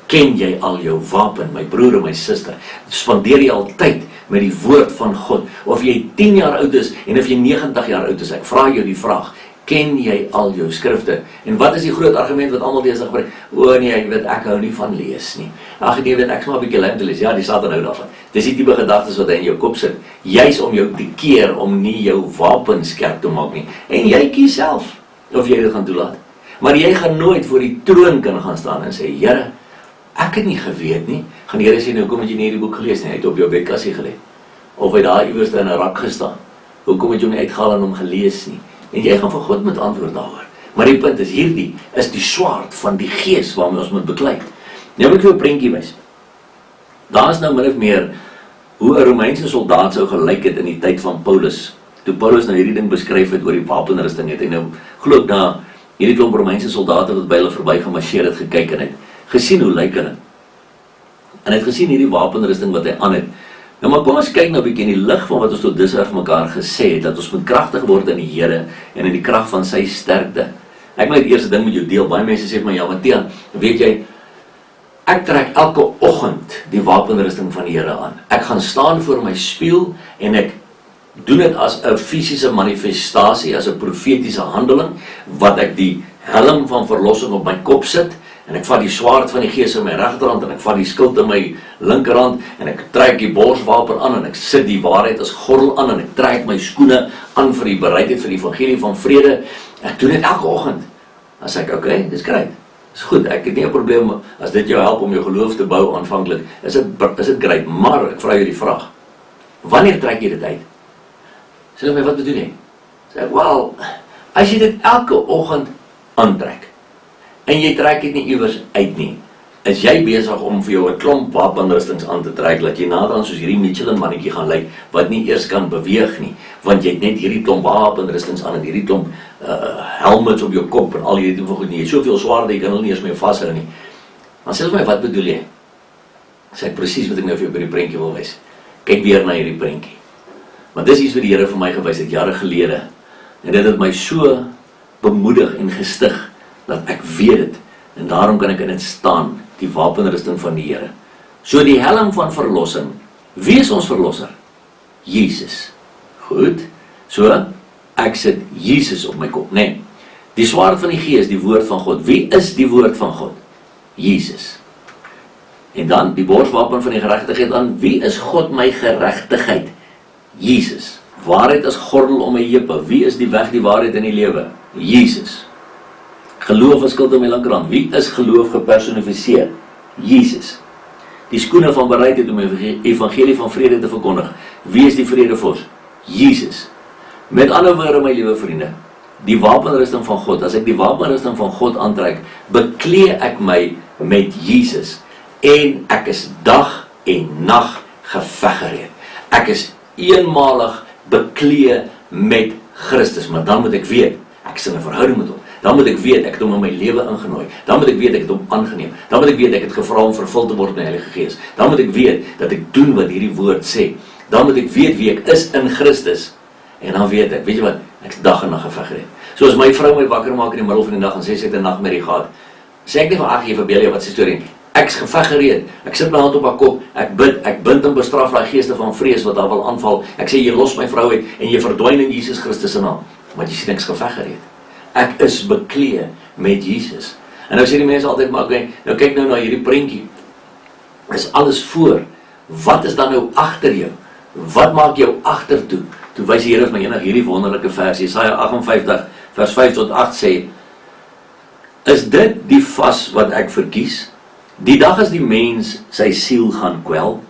Ken jy al jou wapen, my broer en my suster? Spandeer jy al tyd met die woord van God? Of jy 10 jaar oud is, en of jy 90 jaar oud is, ek vra jou die vraag, ken jy al jou skrifte? En wat is die groot argument wat almal deesdae gebruik? O nee, jy weet, ek hou nie van lees nie. Ag nee, weet, ek is maar 'n bietjie lui om te lees. Ja, die Satan hou daarvan. Dis die tipe gedagtes wat hy in jou kop sit, juis om jou te keer om nie jou wapen skerp te maak nie. En jy kies self of jy dit gaan toelaat. Maar jy gaan nooit voor die troon kan gaan staan en sê, Here, ek het nie geweet nie. Gaan die Here sê, nou, hoekom het jy nie hierdie boek gelees nie? Hy het op jou bedkassie gelê. Of hy daar iewers in 'n rak gestaan. Hoekom het jy hom nie uitgehaal en hom gelees nie? En jy gaan van God moet antwoord daaroor. Maar die punt is, hierdie is die swaard van die Gees waarmee ons moet beklei. Nou wil ek vir 'n prentjie wys. Daar is nou min of meer hoe 'n Romeinse soldaat sou gelyk het in die tyd van Paulus. Toe Paulus nou hierdie ding beskryf het oor die wapenrusting, het hy nou glo ek na hierdie klomp Romeinse soldate wat by hulle verby gemarseer het gekyk en het gesien hoe lyk hulle. En hy het gesien hierdie wapenrusting wat hy aan het. Nou maar kom ons kyk nou 'n bietjie in die lig van wat ons tot dusver vir mekaar gesê het, dat ons moet kragtig word in die Here en in die krag van sy sterkte. Ek wil net eerste ding met jou deel. Baie mense sê vir my, ja, Matthea, weet jy, ek trek elke oggend die wapenrusting van die Here aan. Ek gaan staan voor my spieël en ek doen dit as 'n fisiese manifestasie, as 'n profetiese handeling, wat ek die helm van verlossing op my kop sit, en ek vat die swaard van die Gees in my regterhand, en ek vat die skild in my linkerhand, en ek trek die borswapen aan, en ek sit die waarheid as gordel aan, en ek trek my skoene aan vir die bereidheid vir die evangelie van vrede. Ek doen dit elke oggend. Dan sê ek, okay, dis great. Dis goed, ek het nie 'n probleem as dit jou help om jou geloof te bou aanvanklik. Is dit great, maar ek vra jou die vraag. Wanneer trek jy dit uit? Sê my, wat bedoel jy? Sê ek, wel, as jy dit elke oggend aantrek, en jy trek dit nie iewers uit nie, is jy besig om vir jou 'n klomp wapenrustings aan te trek, dat jy nader aan soos hierdie Michelin mannetjie gaan lyk, wat nie eers kan beweeg nie, want jy het net hierdie klomp wapenrustings aan, en hierdie klomp helmets op jou kop, en al hierdie goed nie, jy het soveel swaarde, jy kan hulle nie eens meer vashou nie. Maar sê my, wat bedoel jy? Sê ek presies wat ek nou vir jou by die prentjie wil wys. Kyk weer na hierdie prentjie. Want dis iets wat die Here vir my gewys het, jare gelede, en dit het my so bemoedig en gestig, dat ek weet het, en daarom kan ek in dit staan, die wapenrusting van die Here. So die helm van verlossing, wie is ons verlosser? Jesus. Goed, so, ek sit Jesus op my kop, nee. Die swaard van die Gees, die woord van God. Wie is die woord van God? Jesus. En dan die borswapen van die geregtigheid aan, wie is God my geregtigheid? Jesus. Waarheid is gordel om my heupe. Wie is die weg, die waarheid en die lewe? Jesus. Geloof is skild om my linkerhand. Wie is geloof gepersonifiseer? Jesus. Die skoene van bereidheid om die evangelie van vrede te verkondig. Wie is die vredevors? Jesus. Met ander woorde, my liewe vriende, die wapenrusting van God, as ek die wapenrusting van God aantrek, beklee ek my met Jesus, en ek is dag en nag geveggereed. Ek is eenmalig beklee met Christus, maar dan moet ek weet, ek is in 'n verhouding met hom. Dan moet ek weet, ek het hom in my lewe ingenooi. Dan moet ek weet, ek het hom aangeneem. Dan moet ek weet, ek het gevra om vervul te word met die Heilige Gees. Dan moet ek weet, dat ek doen wat hierdie woord sê. Dan moet ek weet wie ek is in Christus. En dan weet ek, weet jy wat, ek is dag en nag geveggereed. So as my vrou my wakker maak in die middel van die dag en sê sy het 'n nagmerrie gehad, sê ek nie van, ag, jy verbeel jou, wat is die storie? Ek is geveggereed, ek sit my hand op haar kop, ek bid, ek bind en bestraf daai geeste van vrees wat haar wil aanval. Ek sê, jy los my vrou uit en jy verdwyn in Jesus Christus se naam. Want jy sien, ek is geveggereed. Ek is beklee met Jesus. En nou sê die mense altyd, maar okay, nou kyk nou na hierdie prentjie. Is alles voor. Wat is dan nou agter jou? Wat maak jou agtertoe? Toe wys die Here vir my eendag hierdie wonderlike vers, Jesaja 58 vers 5 tot 8 sê, is dit die vas wat ek verkies? Die dag as die mens sy siel gaan kwel,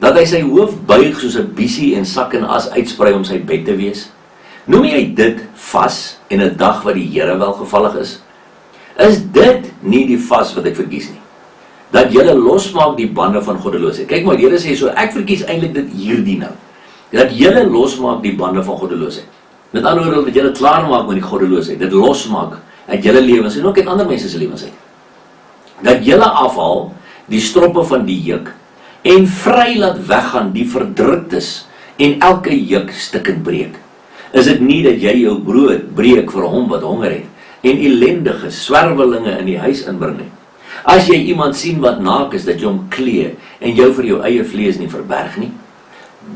dat hy sy hoof buig soos 'n biesie en sak en as uitsprei om sy bed te wees. Noem jy dit vas en 'n dag wat die Here welgevallig is? Is dit nie die vas wat ek verkies nie? Dat julle losmaak die bande van goddeloosheid. Kyk maar, die Here sê so, ek verkies eintlik dit hierdie nou. Dat julle losmaak die bande van goddeloosheid. Met ander woorde, dat julle klaarmaak met die goddeloosheid, dit losmaak uit julle lewens en ook uit ander mense se lewens uit. Dat julle afhaal die stroppe van die juk en vry laat weggaan die verdruktes en elke juk stukkend breek. Is dit nie dat jy jou brood breek vir hom wat honger het en ellendige swerwelinge in die huis inbring nie? As jy iemand sien wat naak is, dat jy hom klee en jou vir jou eie vlees nie verberg nie,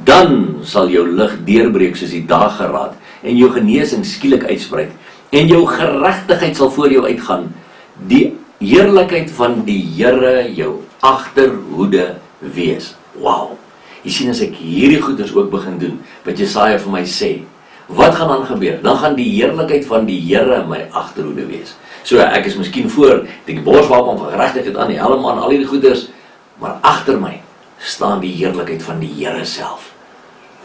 dan sal jou lig deurbreek soos die dageraad en jou genesing skielik uitsprei en jou geregtigheid sal voor jou uitgaan. Die heerlikheid van die Here jou agterhoede wees. Wow. Jy sien, as ek hierdie goeders ook begin doen, wat Jesaja vir my sê, wat gaan dan gebeur? Dan gaan die heerlikheid van die Here my agterhoede wees. So ek is miskien voor die borswapen van geregtigheid aan, die helm aan, al hierdie goeders, maar agter my staan die heerlikheid van die Here self.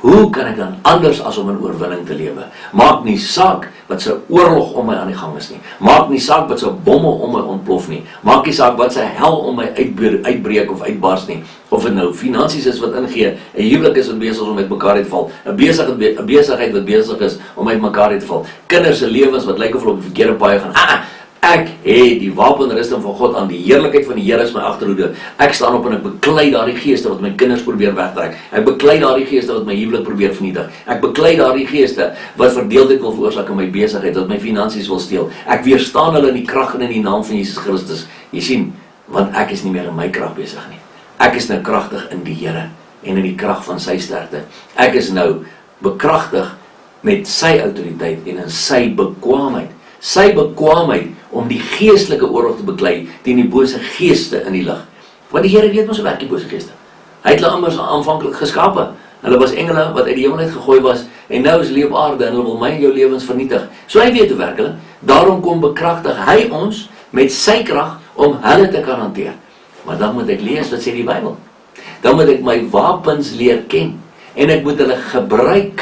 Hoe kan ek dan anders as om in oorwinning te lewe? Maak nie saak wat sy oorlog om my aan die gang is nie. Maak nie saak wat sy bomme om my ontplof nie. Maak nie saak wat sy hel om my uitbreek of uitbars nie. Of dit nou finansies is wat ingee, 'n huwelik is wat besig is om uit mekaar te val, 'n besigheid wat besig is om uit mekaar te val, kinders se lewens wat lyk of hulle op die verkeerde paai gaan. Ek het die wapenrusting van God aan, die heerlikheid van die Here is my agterhoede. Ek staan op en ek beklei daardie geeste wat my kinders probeer wegtrek. Ek beklei daardie geeste wat my huwelik probeer vernietig. Ek beklei daardie geeste wat verdeeldheid wil veroorsaak in my besigheid, wat my finansies wil steel. Ek weerstaan hulle in die krag en in die naam van Jesus Christus. Jy sien, want ek is nie meer in my krag besig nie. Ek is nou kragtig in die Here en in die krag van sy sterkte. Ek is nou bekragtig met sy autoriteit en in sy bekwaamheid. Sy bekwaamheid om die geestelike oorlog te beklei teen die bose geeste in die lig. Want die Here weet mos hoe werk die bose geeste. Hy het hulle immers aanvanklik geskape. Hulle was engele wat uit die hemel uit gegooi was en nou is hulle op aarde en hulle wil my en jou lewens vernietig. So hy weet hoe werk hulle. Daarom kom bekragtig hy ons met sy krag om hulle te kan hanteer. Maar dan moet ek lees wat sê die Bybel. Dan moet ek my wapens leer ken en ek moet hulle gebruik.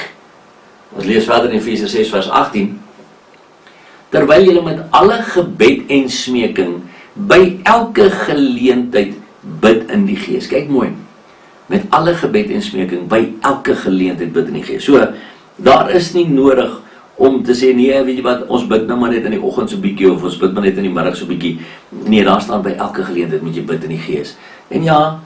Ons lees verder in Efesiërs 6 vers 18. Terwyl julle met alle gebed en smeking by elke geleentheid bid in die Gees. Kyk mooi. Met alle gebed en smeking by elke geleentheid bid in die Gees. So, daar is nie nodig om te sê, nee, weet jy wat, ons bid nou maar net in die oggend so bietjie, of ons bid maar net in die middag so bietjie. Nee, daar staan by elke geleentheid moet jy bid in die Gees. En ja,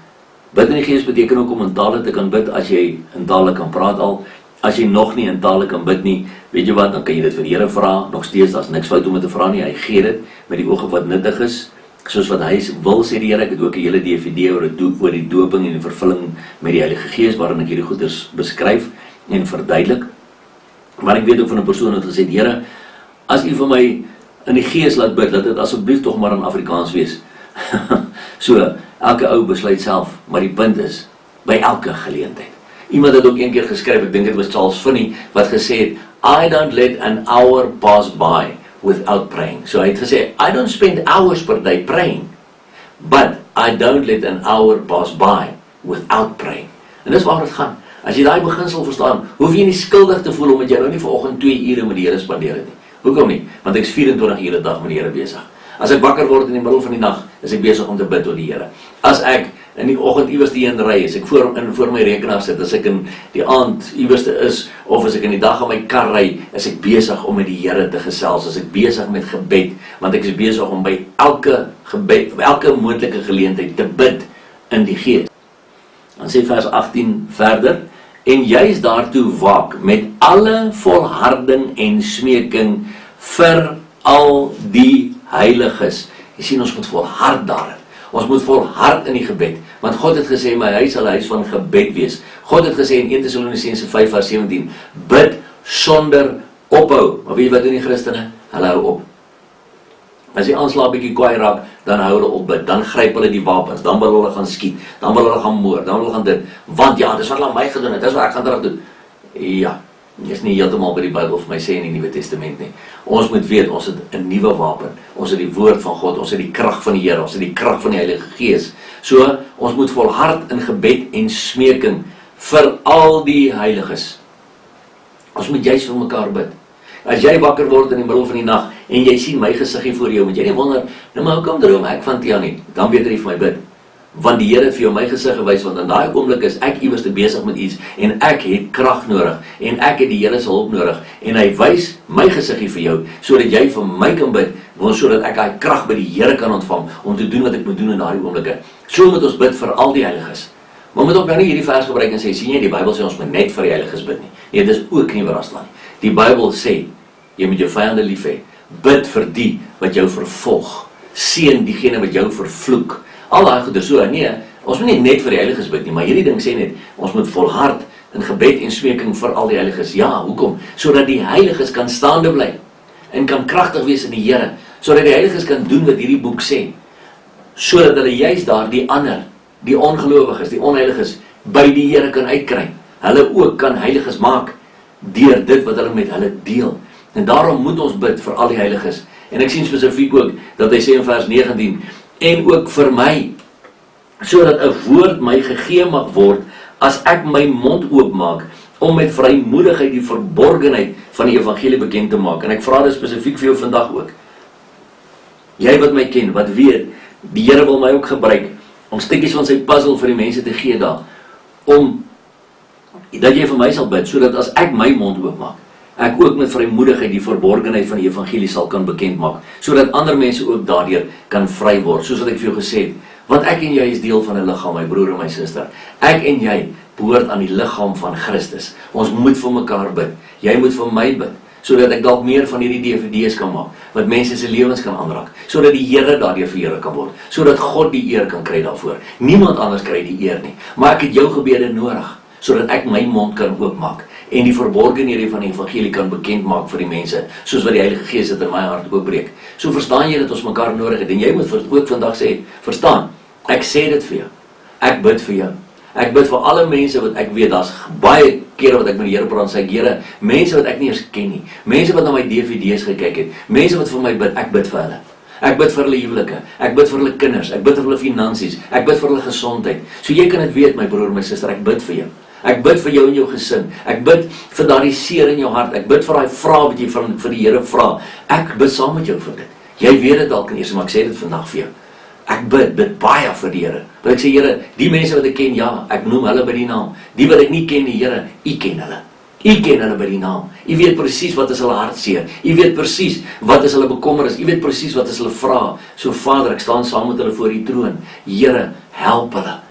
bid in die Gees beteken ook om in tale te kan bid, as jy in tale kan praat al. As jy nog nie in tale kan bid nie, weet jy wat, dan kan jy dit vir die Here vra. Nog steeds, daar's niks fout om dit te vra nie. Hy gee dit met die oog wat nuttig is, soos wat hy wil, sê die Here. Ek het ook 'n hele DVD oor die doping en die vervulling met die Heilige Gees, waarin ek hierdie goeders beskryf en verduidelik. Maar ek weet ook van 'n persoon wat gesê het, Here, as u vir my in die gees laat bid, laat dit asseblief tog maar in Afrikaans wees. So, elke ou besluit self, maar die punt is, by elke geleentheid. Iemand het ook een keer geskryf, ek dink dit was Charles Finney, wat gesê het, I don't let an hour pass by without praying. So hy het gesê, I don't spend hours per day praying, but I don't let an hour pass by without praying. En dis waar het gaan. As jy daai beginsel verstaan, hoef jy nie skuldig te voel omdat jy nou nie vanoggend 2 ure met die Here spandeer het nie. Hoekom nie? Want ek is 24 ure 'n dag met die Here besig. As ek wakker word in die middel van die nag, is ek besig om te bid tot die Here. As ek in die oggend iewers heen ry, as ek voor my rekenaar sit, as ek in die aand iewers is, of as ek in die dag aan my kar ry, is ek besig om met die Here te gesels, as ek besig met gebed, want ek is besig om by elke gebed, elke moontlike geleentheid te bid in die gees. Dan sê vers 18 verder, en juis daartoe waak met alle volharding en smeking vir al die heiliges. Jy sien, ons moet volhard daarin. Ons moet volhard in die gebed, want God het gesê, my huis sal 'n huis van gebed wees. God het gesê in 1 Tessalonisense 5 vers 17, bid sonder ophou. Maar weet jy wat doen die Christene? Hulle hou op. As die aanslag bietjie kwaai raak, dan hou hulle op bid, dan gryp hulle die wapens, dan wil hulle gaan skiet, dan wil hulle gaan moord, dan wil hulle gaan dit, want ja, dis wat hulle my gedoen het, dis wat ek gaan terug doen. Ja, is nie heeltemal by die Bybel vir my sê in die Nuwe Testament nie. Ons moet weet, ons het 'n nuwe wapen, ons het die woord van God, ons het die krag van die Here, ons het die krag van die Heilige Gees. So, ons moet volhard in gebed en smeking vir al die heiliges. Ons moet juis vir mekaar bid. As jy wakker word in die middel van die nag en jy sien my gesiggie voor jou, moet jy nie wonder, nou maar hoekom droom ek van Tia nie? Dan beter jy vir my bid. Want die Here het vir jou my gesig gewys, want in daai oomblik is ek iewers te besig met iets en ek het krag nodig en ek het die Here se hulp nodig en hy wys my gesiggie vir jou sodat jy vir my kan bid, sodat ek daai krag by die Here kan ontvang om te doen wat ek moet doen in daai oomblikke. So moet ons bid vir al die heiliges. Maar moet ook nou nie hierdie vers gebruik en sê, sien jy, die Bybel sê ons moet net vir die heiliges bid nie. Nee, dis ook nie waar daar staan nie. Die Bybel sê, jy moet jou vyande lief hê. Bid vir die wat jou vervolg. Seën diegene wat jou vervloek. Al daai goeie, so nee, ons moet nie net vir die heiliges bid nie, maar hierdie ding sê net, ons moet volhard in gebed en smeking vir al die heiliges. Ja, hoekom? Sodat die heiliges kan staande bly en kan kragtig wees in die Here, sodat die heiliges kan doen wat hierdie boek sê, sodat hulle juist daar die ander, die ongelowiges, die onheiliges, by die Here kan uitkry. Hulle ook kan heiliges maak deur dit wat hulle met hulle deel. En daarom moet ons bid vir al die heiliges. En ek sien spesifiek ook dat hy sê in vers 19, en ook vir my, sodat 'n woord my gegee mag word, as ek my mond oopmaak, om met vrymoedigheid die verborgenheid van die evangelie bekend te maak. En ek vra dit spesifiek vir jou vandag ook. Jy wat my ken, wat weet, die Here wil my ook gebruik, om stukkies van sy puzzle vir die mense te gee daar, om, dat jy vir my sal bid, sodat as ek my mond oopmaak, ek ook met vrymoedigheid die verborgenheid van die evangelie sal kan bekend maak, sodat ander mense ook daardeur kan vry word, soos wat ek vir jou gesê het, want ek en jy is deel van 'n liggaam, my broer en my suster. Ek en jy behoort aan die liggaam van Christus. Ons moet vir mekaar bid. Jy moet vir my bid, sodat ek dalk meer van hierdie DVD's kan maak, wat mense se lewens kan aanraak, sodat die Here daardeur verheerlik kan word, sodat God die eer kan kry daarvoor. Niemand anders kry die eer nie, maar ek het jou gebede nodig, sodat ek my mond kan oopmaak en die verborgenhede van die evangelie kan bekend maak vir die mense, soos wat die Heilige Gees dit in my hart oopbreek. So verstaan jy dat ons mekaar nodig het, en jy moet ook vandag sê, verstaan, ek sê dit vir jou, ek bid vir jou, ek bid vir alle mense wat ek weet, daar's baie kere wat ek met die Here praat, sê ek, Here, mense wat ek nie eens ken nie, mense wat na my DVD's gekyk het, mense wat vir my bid, ek bid vir hulle. Ek bid vir hulle huwelike, ek bid vir hulle kinders, ek bid vir hulle finansies, ek bid vir hulle gesondheid. So jy kan dit weet, my broer en my suster, ek bid vir jou. Ek bid vir jou en jou gesin. Ek bid vir daardie seer in jou hart. Ek bid vir daai vraag wat jy vir die Here vra. Ek bid saam met jou vir dit. Jy weet dit dalk nie eens, maar ek sê dit vandag vir jou. Ek bid baie vir die Here. Want ek sê, Here, die mense wat ek ken, ja, ek noem hulle by die naam. Die wat ek nie ken nie, Here, U ken hulle. U ken hulle by die naam. U weet presies wat is hulle hartseer. U weet presies wat is hulle bekommernis. U weet presies wat is hulle vrae. So Vader, ek staan saam met hulle voor U troon. Here, help hulle.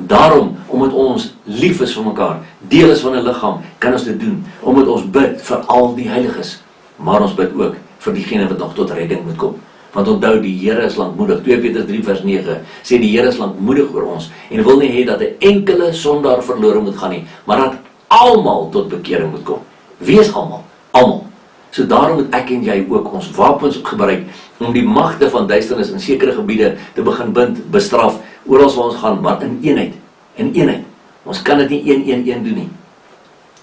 Daarom, omdat ons lief is vir mekaar, deel is van 'n liggaam, kan ons dit doen, omdat ons bid vir al die heiliges, maar ons bid ook vir diegene wat nog tot redding moet kom. Want onthou, die Here is lankmoedig. 2 Petrus 3 vers 9 sê die Here is lankmoedig oor ons en wil nie hê dat 'n enkele sondaar verlore moet gaan nie, maar dat almal tot bekering moet kom. Wie is almal? Almal. So daarom moet ek en jy ook ons wapens gebruik om die magte van duisternis in sekere gebiede te begin bind, bestraf, oral waar ons gaan, maar in eenheid. Ons kan dit nie 1-1-1 doen nie.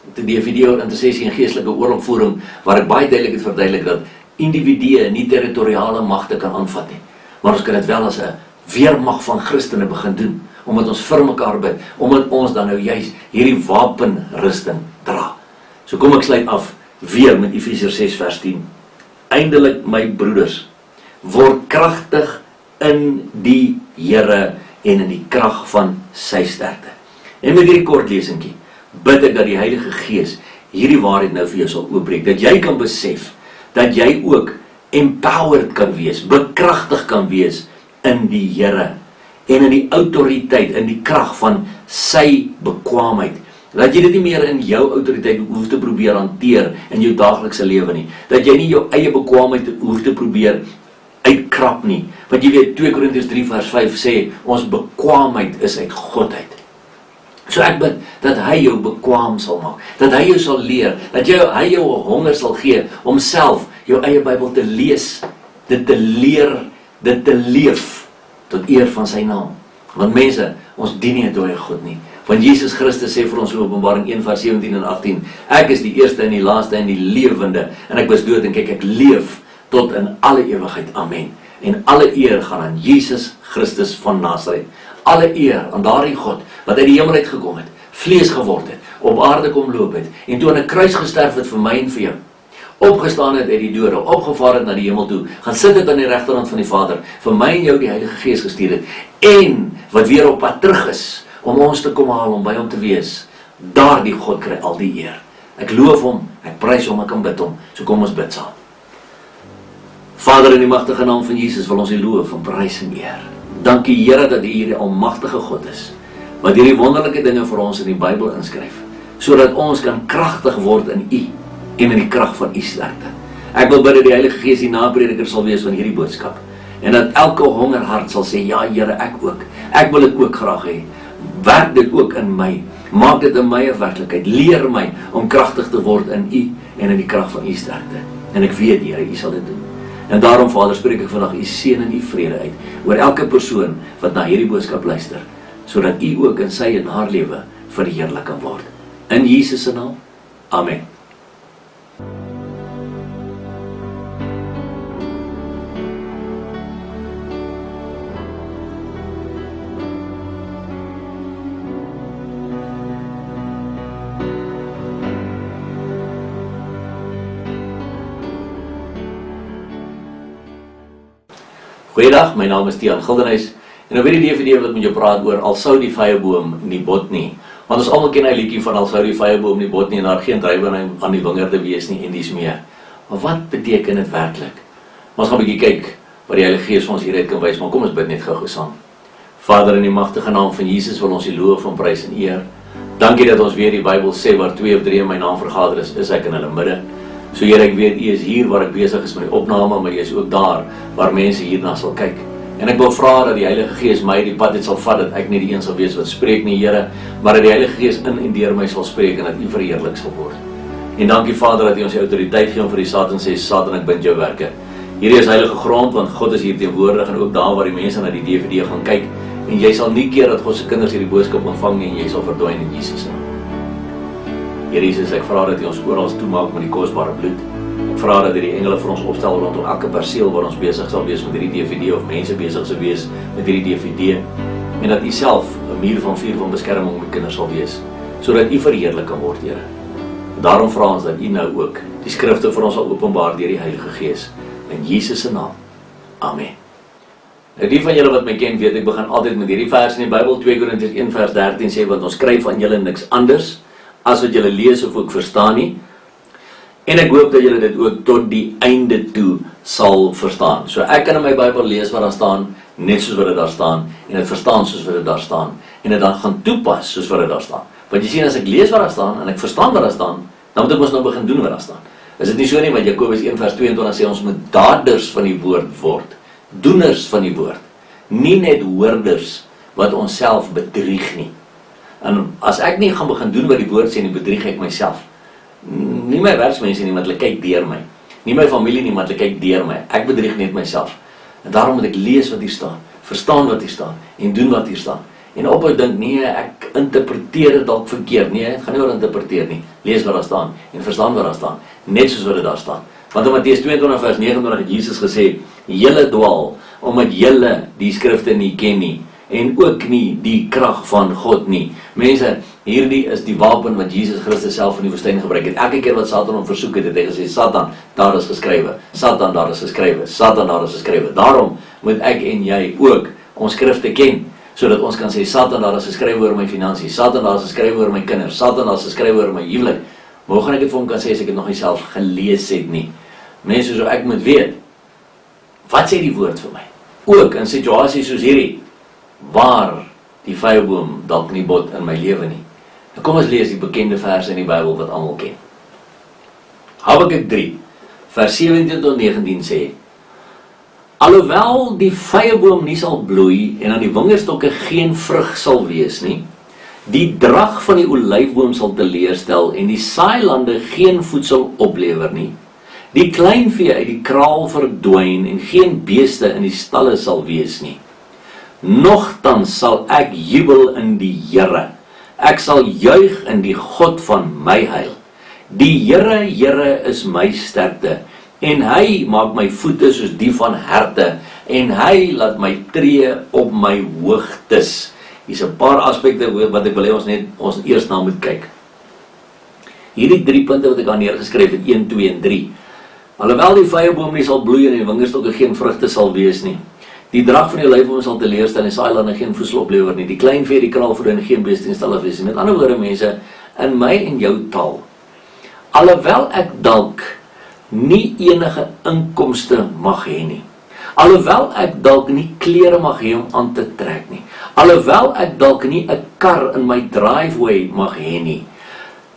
Op die DVD oor intercessie en geestelike oorlogvoering, waar ek baie duidelik het verduidelik dat individue nie territoriale magte kan aanvat nie, maar ons kan dit wel as 'n weermag van Christene begin doen, omdat ons vir mekaar bid, omdat ons dan nou juist hierdie wapenrusting dra. So kom ek sluit af weer met Efesiërs 6 vers 10. Eindelik my broeders, word kragtig in die Here en in die krag van sy sterkte. En met hierdie kort lesingkie bid ek dat die Heilige Gees hierdie waarheid nou vir jou sal oopbreek, dat jy kan besef dat jy ook empowered kan wees, bekragtig kan wees in die Here en in die autoriteit, in die krag van sy bekwaamheid. Dat jy dit nie meer in jou autoriteit hoef te probeer hanteer in jou daaglikse lewe nie. Dat jy nie jou eie bekwaamheid hoef te probeer uitkrap nie. Want jy weet, 2 Korintiërs 3 vers 5 sê, ons bekwaamheid is uit God uit. So ek bid dat hy jou bekwaam sal maak, dat hy jou sal leer, dat hy jou honger sal gee om self jou eie Bybel te lees, dit te leer, dit te leef tot eer van sy naam. Want mense, ons dien nie 'n dooie God nie. Want Jesus Christus sê vir ons in Openbaring 1 vers 17 en 18, ek is die eerste en die laaste en die lewende, en ek was dood en kyk, ek leef tot in alle ewigheid. Amen. En alle eer gaan aan Jesus Christus van Nasaret. Alle eer aan daardie God wat uit die hemel uit gekom het, vlees geword het, op aarde kom loop het, en toe aan 'n kruis gesterf het vir my en vir jou, opgestaan het uit die dode, opgevaar het na die hemel toe, gaan sit het aan die regterhand van die Vader, vir my en jou die Heilige Gees gestuur het, en wat weer op pad terug is, om ons te kom haal, om by hom te wees. Daardie God kry al die eer. Ek loof hom, ek prys hom, ek kan bid hom. So kom ons bid saam. Vader, in die magtige naam van Jesus wil ons U loof en prys en eer. Dankie Here dat U hierdie almagtige God is, wat hierdie wonderlike dinge vir ons in die Bybel inskryf, sodat ons kan kragtig word in U en in die krag van U sterkte. Ek wil bid dat die Heilige Gees die naprediker sal wees van hierdie boodskap, en dat elke hongerhart sal sê, ja Here, ek ook. Ek wil dit ook graag hê. Werk dit ook in my. Maak dit in my 'n werklikheid. Leer my om kragtig te word in U en in die krag van U sterkte. En ek weet, Here, U sal dit doen. En daarom, Vader, spreek ek vandag U seën en U vrede uit oor elke persoon wat na hierdie boodskap luister, sodat U ook in sy en haar lewe verheerlik kan word. In Jesus se naam. Amen. Goeiedag, my naam is Tiaan Gildenhuys en op hierdie DVD wil ek met jou praat oor al sou die vyeboom nie bot nie. Want ons almal ken hy liedjie van al sou die vyeboom nie bot nie en daar geen druiwe aan die wingerde wees nie en dis meer. Maar wat beteken dit werklik? Ons gaan 'n bietjie kyk wat die Heilige Gees vir ons hieruit kan wys, maar kom ons bid net gou saam. Vader, in die magtige naam van Jesus wil ons U loof en prys en eer. Dankie dat ons weer die Bybel sê waar 2 of 3 in my naam vergader is ek in hulle midde. So Here, ek weet U is hier waar ek besig is met die opname, maar U is ook daar waar mense hierna sal kyk. En ek wil vra dat die Heilige Gees my die pad het sal vat, dat ek nie die een sal wees wat spreek nie, Here, maar dat die Heilige Gees in en deur my sal spreek en dat U verheerlik sal word. En dankie Vader dat U ons die autoriteit gee om vir die Satan sê, Satan, ek bind jou werke. Hierdie is heilige grond, want God is hier teenwoordig en ook daar waar die mense na die DVD gaan kyk. En jy sal nie keer dat God se kinders hierdie boodskap ontvang nie en jy sal verdwyn in Jesus se naam. Here Jesus, ek vra dat U ons oral toemaak met die kosbare bloed. Ek vra dat U die engele vir ons opstel rondom elke perseel waar ons besig sal wees met hierdie DVD of mense besig sal wees met hierdie DVD. En dat U self 'n muur van vuur van beskerming met kinders sal wees, sodat U verheerlik kan word, Here. Daarom vra ons dat U nou ook die skrifte vir ons sal openbaar deur die Heilige Gees. In Jesus se naam. Amen. Nou die van julle wat my ken weet, ek begin altyd met hierdie vers in die Bybel, 2 Korintiërs 1 vers 13 sê, want ons skryf aan julle niks anders as wat julle lees of ook verstaan nie. En ek hoop dat julle dit ook tot die einde toe sal verstaan. So ek kan in my Bybel lees wat daar staan, net soos wat dit daar staan, en dit verstaan soos wat dit daar staan, en dit dan gaan toepas soos wat dit daar staan. Want jy sien, as ek lees wat daar staan, en ek verstaan wat daar staan, dan moet ek ons nou begin doen wat daar staan. Is dit nie so nie, want Jakobus 1 vers 22 sê, ons moet daders van die woord word, doeners van die woord, nie net hoorders wat ons self bedrieg nie. En as ek nie gaan begin doen wat die woord sê, nie bedrieg ek myself. Nie my werksmense nie, want hulle kyk deur my. Nie my familie nie, maar hulle kyk deur my. Ek bedrieg net myself. En daarom moet ek lees wat hier staan, verstaan wat hier staan en doen wat hier staan. En ophou dink, nee, ek interpreteer dit dalk verkeerd. Nee, het gaan nie oor interpreteer nie. Lees wat daar staan en verstaan wat daar staan, net soos wat dit daar staan. Want in Matteus 22 vers 29 het Jesus gesê, julle dwaal, omdat julle die skrifte nie ken nie, en ook nie die krag van God nie. Mense, hierdie is die wapen wat Jesus Christus self in die woestyn gebruik het. Elke keer wat Satan hom versoek het, het hy gesê, Satan, daar is geskrywe, Satan, daar is geskrywe, Satan, daar is geskrywe. Daarom moet ek en jy ook ons skrifte ken, sodat ons kan sê, Satan, daar is geskrywe oor my finansies, Satan, daar is geskrywe oor my kinders, Satan, daar is geskrywe oor my huwelik. Maar hoe gaan ek dit vir hom kan sê as ek dit nog nie self gelees het nie? Mense, so ek moet weet, wat sê die woord vir my? Ook in situasies soos hierdie, waar die vyeboom dalk nie bot in my lewe nie. En kom ons lees die bekende verse in die Bybel wat almal ken. Habakuk 3, vers 17 tot 19 sê, alhoewel die vyeboom nie sal bloei en aan die wingerdstokke geen vrug sal wees nie, die drag van die olyfboom sal teleurstel en die saailande geen voedsel oplewer nie, die kleinvee uit die kraal verdwyn en geen beeste in die stalle sal wees nie. Nogtans sal ek jubel in die Here. Ek sal juig in die God van my heil. Die Here is my sterkte, en hy maak my voete soos die van herte, en hy laat my tree op my hoogtes. Hier is 'n paar aspekte wat ek wil hê ons eers na moet kyk. Hierdie 3 punte wat ek aan neergeskryf het, 1, 2 en 3. Alhoewel die vyeboom nie sal bloei en die wingerdstokke geen vrugte sal wees nie, die drag van die olyfboom sal teleurstel en die saailande geen voedsel oplewer nie, die kleinvee die kraal verdwyn en geen beeste in die stalle wees nie. Met ander woorde, mense, in my en jou taal, alhoewel ek dalk nie enige inkomste mag hê nie, alhoewel ek dalk nie klere mag hê om aan te trek nie, alhoewel ek dalk nie 'n kar in my driveway mag hê nie,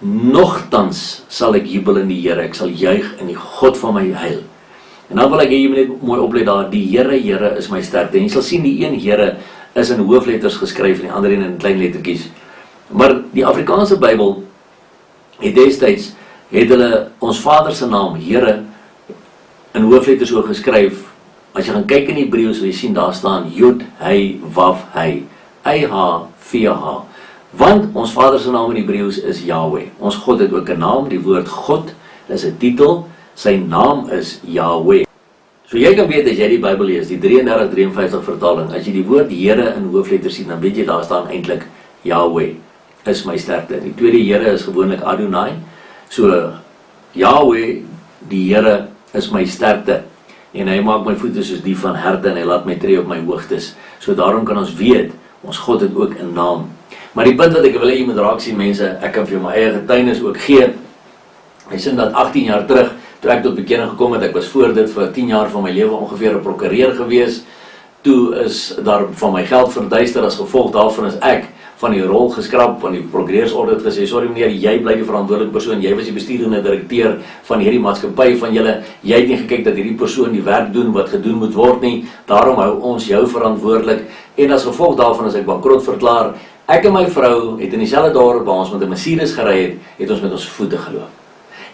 nogtans sal ek jubel in die Here, ek sal juig in die God van my heil. En dan wil ek hê jy moet net mooi oplet daar, die Here is my sterkte. En jy sal sien die een Here is in hoofletters geskryf en die ander een in klein lettertjies. Maar die Afrikaanse Bybel het destyds, het hulle ons Vader se naam, Here, in hoofletters ook geskryf. As jy gaan kyk in die Hebreëus, sal jy sien daar staan Jod, Hy, Waf, Hy, I-H, V-H. Want ons Vader se naam in Hebreëus is Yahweh. Ons God het ook 'n naam, die woord God is 'n titel, sy naam is Yahweh. So jy kan weet as jy die Bybel lees, die 33-53 vertaling, as jy die woord Here in hoofletters sien, dan weet jy daar staan eintlik Yahweh is my sterkte. Die tweede Here is gewoonlik Adonai. So Yahweh, die Here is my sterkte. En hy maak my voete soos die van herte en hy laat my tree op my hoogtes. So daarom kan ons weet, ons God het ook 'n naam. Maar die punt wat ek wil hê jy moet raak sien, mense, ek kan vir jou my eie getuienis ook gee. Ek sien dat 18 jaar terug, toe ek tot bekering gekom het, ek was voor dit vir 10 jaar van my lewe ongeveer 'n prokureur gewees. Toe is daar van my geld verduister, as gevolg daarvan is ek van die rol geskraap, van die prokureursorde het gesê, sorry meneer, jy bly die verantwoordelike persoon, jy was die bestuurende direkteur van hierdie maatskappy van julle, jy het nie gekyk dat hierdie persoon die werk doen wat gedoen moet word nie, daarom hou ons jou verantwoordelik, en as gevolg daarvan is ek bankrot verklaar. Ek en my vrou het in dieselfde dorp waar ons met 'n Mercedes gery het ons met ons voete geloop.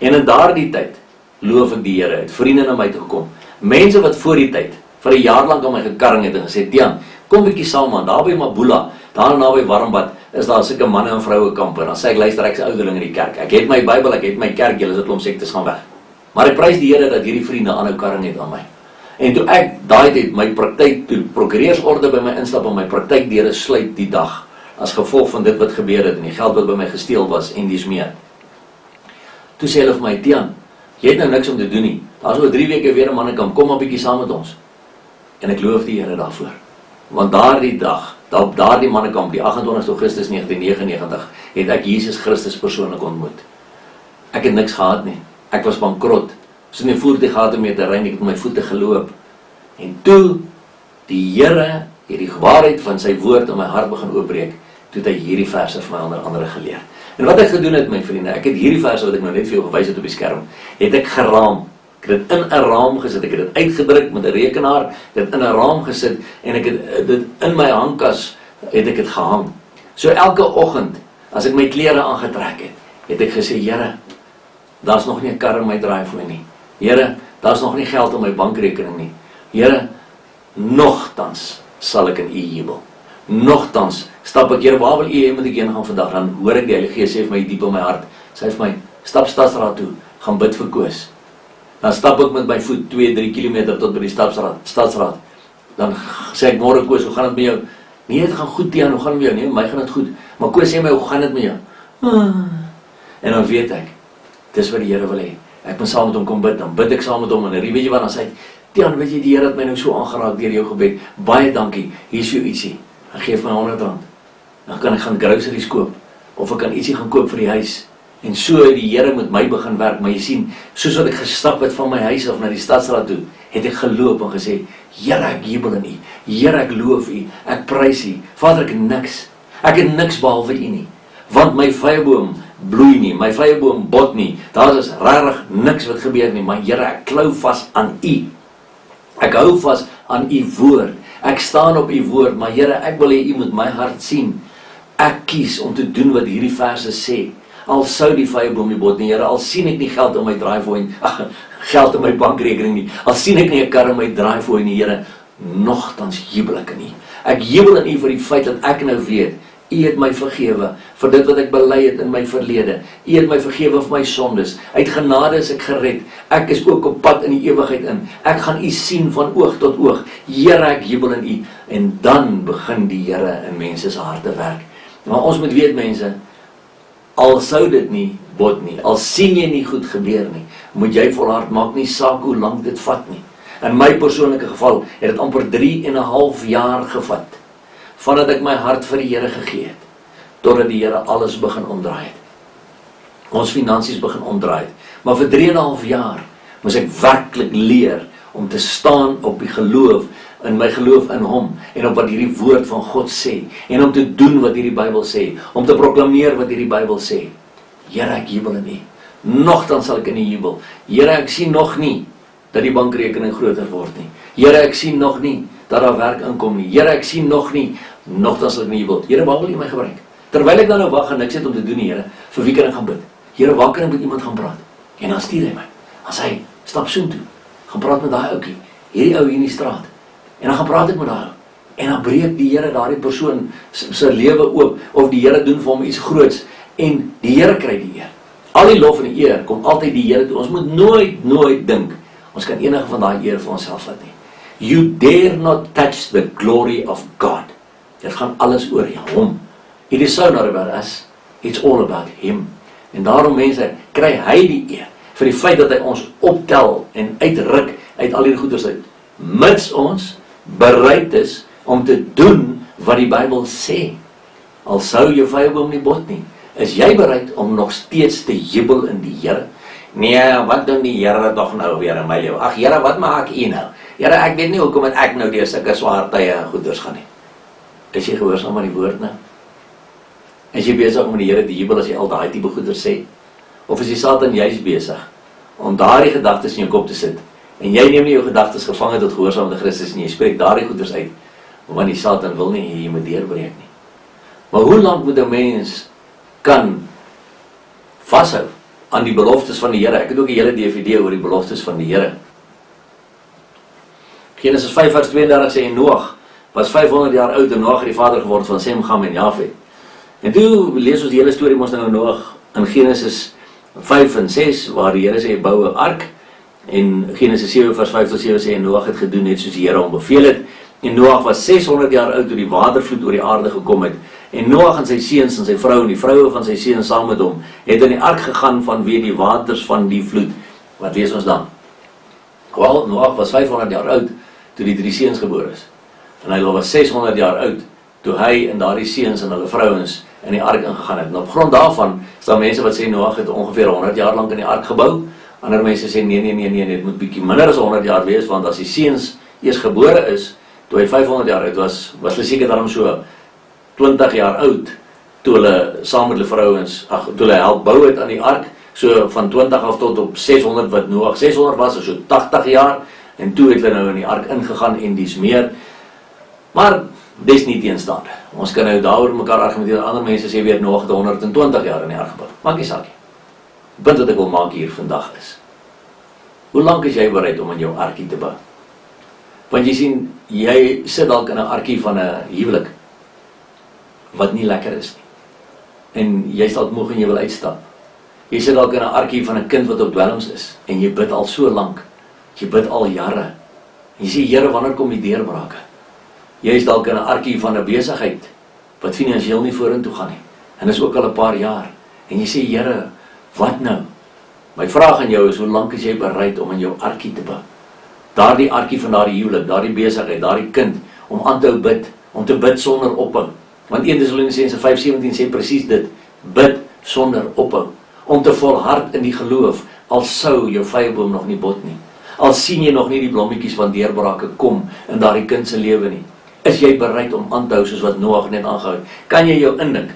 En in daardie tyd, loof ek die Here, het vriende na my toe gekom, mense wat voor die tyd, vir 'n jaar lank aan my gekarring het en gesê, Tian, kom bietjie saam man, daar by Mabula, daar naby Warmbad, is daar sulke manne en vroue kampe. Dan sê ek, luister, ek is 'n ouderling in die kerk. Ek het my Bybel, ek het my kerk, julle is 'n klomp sektes gaan weg. Maar ek prys die Here dat hierdie vriende aanhou karring het aan my. En toe ek daai tyd my praktyk, toe prokureursorde by my instap en my praktykdeure sluit die dag, as gevolg van dit wat gebeur het en die geld wat by my gesteel was en dis meer. Toe sê hulle vir my, Tian, jy het nou niks om te doen nie. Daar's oor 3 weke weer 'n mannekamp, kom maar bietjie saam met ons. En ek loof die Here daarvoor. Want daardie dag, daardie mannekamp, die 28 Augustus 1999, het ek Jesus Christus persoonlik ontmoet. Ek het niks gehad nie. Ek was bankrot. Ons het nie voertuig gehad om mee te ry nie, ek het met my voete geloop. En toe, die Here het die waarheid van sy woord in my hart begin oopbreek, toe het hy hierdie verse vir my onder andere geleer. En wat ek gedoen het, my vriende, ek het hierdie verse wat ek nou net vir jou gewys het op die skerm, het ek geraam. Ek het dit in 'n raam gesit, ek het dit uitgedruk met 'n rekenaar, dit in 'n raam gesit, en ek het dit in my hangkas, het ek dit gehang. So elke oggend, as ek my klere aangetrek het ek gesê, Here, daar's nog nie 'n kar in my driveway nie. Here, daar's nog nie geld op my bankrekening nie. Here, nogtans sal ek in U jubel. Nogtans stap ek, Here, waar wil U hê moet ek heen gaan vandag? Dan hoor ek die Heilige Gees sê vir my diep in my hart, sê vir my, stap Stadsraad toe, gaan bid vir Koos. Dan stap ek met my voet 2-3 kilometer tot by die Stadsraad. Dan sê ek, môre Koos, hoe gaan dit met jou? Nee, dit gaan goed, Tiaan, hoe gaan dit met jou? Nee, my gaan dit goed. Maar Koos sê my, hoe gaan dit met jou? En dan weet ek, dis wat die Here wil hê. Ek moet saam met hom kom bid, dan bid ek saam met hom, en weet jy wat, dan sê hy, Tiaan, weet jy, die Here het my nou so aangeraak deur jou gebed, baie dankie, hier is jou ietsie, hy geef my R100, dan kan ek gaan groceries koop, of ek kan ietsie gaan koop vir die huis, en so die Here met my begin werk, maar jy sien, soos wat ek gestap het van my huis af na die Stadsraad toe, het ek geloop en gesê, Here, ek jubel in U, Here, ek loof U, ek prys U, Vader, ek het niks behalwe U nie, want my vyeboom bloei nie, my vyeboom bot nie, daar is rarig niks wat gebeur nie, maar Here, ek klou vas aan U, ek hou vas aan U woord, ek staan op U woord, maar Here, ek wil hê U moet my hart sien, ek kies om te doen wat hierdie verse sê, al sou die vyeboom nie bot nie, Here, al sien ek nie geld in my draaifooi, geld in my bankrekening nie, al sien ek nie 'n kar in my draaifooi nie, Here, nogtans jubel ek in U. Ek jubel in U vir die feit dat ek nou weet, U het my vergewe vir dit wat ek bely het in my verlede. U het my vergewe vir my sondes. Uit genade is ek gered. Ek is ook op pad in die ewigheid in. Ek gaan U sien van oog tot oog. Here, ek jubel in U. En dan begin die Here in mense se harte werk. Maar ons moet weet, mense, al sou dit nie bot nie, al sien jy nie goed gebeur nie, moet jy volhard, maak nie saak hoe lank dit vat nie. In my persoonlike geval het dit amper 3,5 jaar gevat, vandat ek my hart vir die Here gegee het, totdat die Here alles begin omdraai het. Ons finansies begin omdraai het. Maar vir 3,5 jaar moes ek werklik leer om te staan op die geloof, in my geloof in Hom, en op wat hierdie woord van God sê, en om te doen wat hierdie Bybel sê, om te proklameer wat hierdie Bybel sê. Here, ek jubel in U. Nogtans sal ek in U jubel. Here, ek sien nog nie dat die bankrekening groter word nie. Here, ek sien nog nie dat daar werk inkom nie. Here, ek sien nog nie, nogtans sal ek in U jubel. Here, waar wil U my gebruik? Terwyl ek dan nou wag en niks het om te doen nie, Here, vir wie kan ek gaan bid? Here, waar kan ek met iemand gaan praat? En dan stuur hy my. Dan sê hy, stap soontoe, gaan praat met daai ouetjie, hierdie ou hier in die straat. En dan gaan praat ek met daai ou. En dan breek die Here daardie persoon se lewe oop, of die Here doen vir hom iets groots, en die Here kry die eer. Al die lof en die eer kom altyd die Here toe. Ons moet nooit dink ons kan enige van daai eer vir onsself vat nie. You dare not touch the glory of God. Dit gaan alles oor Hom. It is so not about us, it's all about Him. En daarom, mense, kry hy die eer vir die feit dat hy ons optel en uitruk uit al die goeders uit, mits ons bereid is om te doen wat die Bybel sê. Al sou jou vyeboom nie bot nie, is jy bereid om nog steeds te jubel in die Here? Nee, wat doen die Here tog nou weer in my lewe? Ag Here, wat maak U nou? Here, ek weet nie hoekom ek nou deur sulke swaar tye en goeders gaan nie. Is jy gehoorsaam aan die woord nou? Is jy besig om met die Here te jubel as jy al daai tipe goeders sê? Of is die Satan juist besig om daardie gedagtes in jou kop te sit? En jy neem nie jou gedagtes gevange tot gehoorsaam aan Christus en jy spreek daardie goeders uit, want die Satan wil nie jy moet deurbreek nie. Maar hoe lank moet 'n mens kan vashou aan die beloftes van die Here? Ek het ook 'n hele DVD oor die beloftes van die Here. Genesis 5 vers 32 sê, en Noag was 500 jaar oud en Noag het die vader geword van Sem, Gam en Jafet. En toe lees ons die hele storie mos nou Noag in Genesis 5 en 6, waar die Here sê, bou 'n ark, en Genesis 7 vers 5 tot 7 sê, en Noag het gedoen net soos die Here hom beveel het, en Noag was 600 jaar oud toe die watervloed oor die aarde gekom het, en Noag en sy seuns en sy vrou en die vroue van sy seuns saam met hom, het in die ark gegaan vanweë die waters van die vloed. Wat lees ons dan? Wel, Noag was 500 jaar oud toe die 3 seuns gebore is, en hy was 600 jaar oud toe hy en daardie seuns en hulle vrouens in die ark ingegaan het. En op grond daarvan is daar mense wat sê Noag het ongeveer 100 jaar lank in die ark gebou. Ander mense sê nee, dit moet bietjie minder as 100 jaar wees, want as die seuns eers gebore is toe hy 500 jaar oud was hulle seker daarom so 20 jaar oud toe hulle saam met hulle vrouens, toe hulle help bou het aan die ark, so van 20 af tot op 600 wat Noag 600 was, so 80 jaar, en toe het hulle nou in die ark ingegaan en dis meer. Maar dis nie teenstaande. Ons kan nou daaroor mekaar argumenteer. Ander mense sê weer Noag het 120 jaar in die ark gebou. Maak nie saak nie. Die punt wat ek wil maak hier vandag is, Hoe lank is jy bereid om in jou arkie te bou? Want jy sien, jy sit dalk in 'n arkie van 'n huwelik wat nie lekker is nie. En jy is dalk moeg en jy wil uitstap. Jy sit dalk in 'n arkie van 'n kind wat op dwelms is en jy bid al so lank. Jy bid al jare. En jy sê, Here, wanneer kom die deurbrake? Jy is dalk in 'n arkie van 'n besigheid wat finansiëel nie vorentoe gaan nie. En dis ook al 'n paar jaar. En jy sê, Here, wat nou? My vraag aan jou is, hoe lank is jy bereid om in jou arkie te bou? Daardie arkie van daardie huwelik, daardie besigheid, daardie kind, om aan te hou bid, om te bid sonder ophou. Want 1 Tessalonisense 5:17 sê presies dit, bid sonder ophou. Om te volhard in die geloof, al sou jou vyeboom nog nie bot nie. Al sien jy nog nie die blommetjies van deurbrake kom in daardie kind se lewe nie. Is jy bereid om aan te hou soos wat Noag net aangehou het? Kan jy jou indink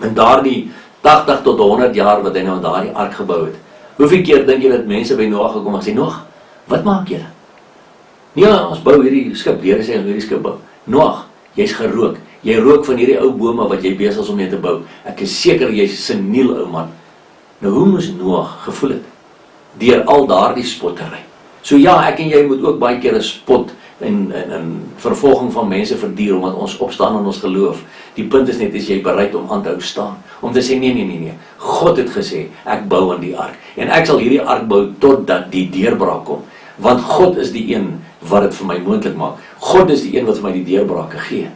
in daardie 80 tot 100 jaar wat hy nou daardie ark gebou het? Hoeveel keer dink jy dat mense by Noag gekom en sê, Noag, wat maak jy? Nee, ons bou hierdie skip, die Here sê ons hierdie skip bou. Noag, jy's gerook. Jy rook van hierdie ou bome wat jy besig is om mee te bou. Ek is seker jy's seniel ou man. Nou hoe moes Noag gevoel het? Deur al daardie spottery. So ja, ek en jy moet ook baie keer 'n spot en vervolging van mense verduur omdat ons opstaan in ons geloof. Die punt is net, is jy bereid om aan te hou staan? Om te sê, nee. God het gesê, ek bou aan die ark. En ek sal hierdie ark bou totdat die deurbraak kom. Want God is die een wat dit vir my moontlik maak. God is die een wat vir my die deurbrake gee.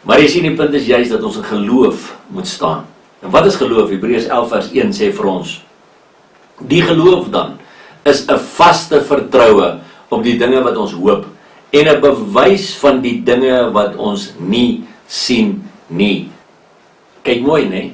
Maar jy sien, die punt is juist dat ons in geloof moet staan. En wat is geloof? Hebreërs 11 vers 1 sê vir ons, die geloof dan is 'n vaste vertroue op die dinge wat ons hoop en 'n bewys van die dinge wat ons nie sien nie. Kyk mooi, né?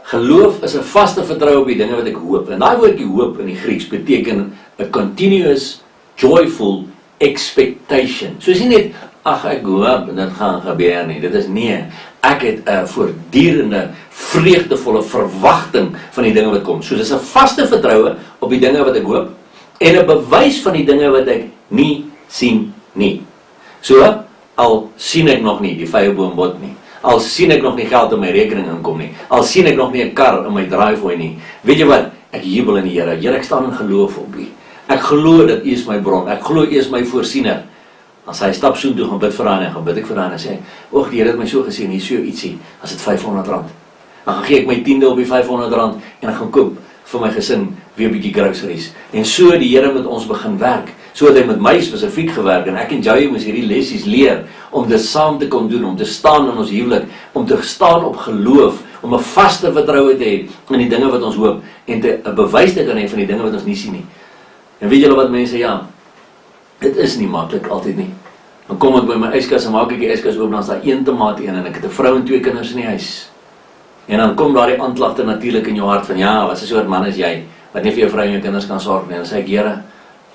Geloof is 'n vaste vertroue op die dinge wat ek hoop. En daai woordjie hoop in die Grieks beteken 'n continuous, joyful expectation. So is nie net, ag ek hoop dit gaan gebeur nie. Dit is nee, ek het 'n voortdurende, vreugdevolle verwagting van die dinge wat kom. So dis 'n vaste vertroue op die dinge wat ek hoop en 'n bewys van die dinge wat ek nie sien nie. So, al sien ek nog nie die vyeboom bot nie. Al sien ek nog nie geld in my rekening inkom nie. Al sien ek nog nie 'n kar in my driveway nie. Weet jy wat? Ek jubel in die Here. Here, ek staan in geloof op U. Ek glo dat U is my bron. Ek glo U is my voorsiener. As hy stap soontoe gaan bid vir haar en gaan bid ek vir haar en sê, "Oeg, die Here het my so gesien, hier so ietsie. As dit R500. Dan gaan gee ek my 10de op die R500 en ek gaan koop vir my gesin weer 'n bietjie groceries." En so die Here met ons begin werk. So het hy met my spesifiek gewerk en ek en Joey moes hierdie lessies leer om dit saam te kon doen, om te staan in ons huwelik, om te staan op geloof, om 'n vaste vertroue te hê in die dinge wat ons hoop en 'n bewys te kan hê van die dinge wat ons nie sien nie. En weet julle wat mense, ja, dit is nie maklik altyd nie. Dan kom ek by my yskas en maak ek die yskas oop, dan is daar 1 tomaat in en ek het 'n vrou en 2 kinders in die huis. En dan kom daar die aanklagte natuurlik in jou hart van, ja, wat 'n soort man is jy, wat nie vir jou vrou en jou kinders kan sorg nie. En dan sê ek, Here,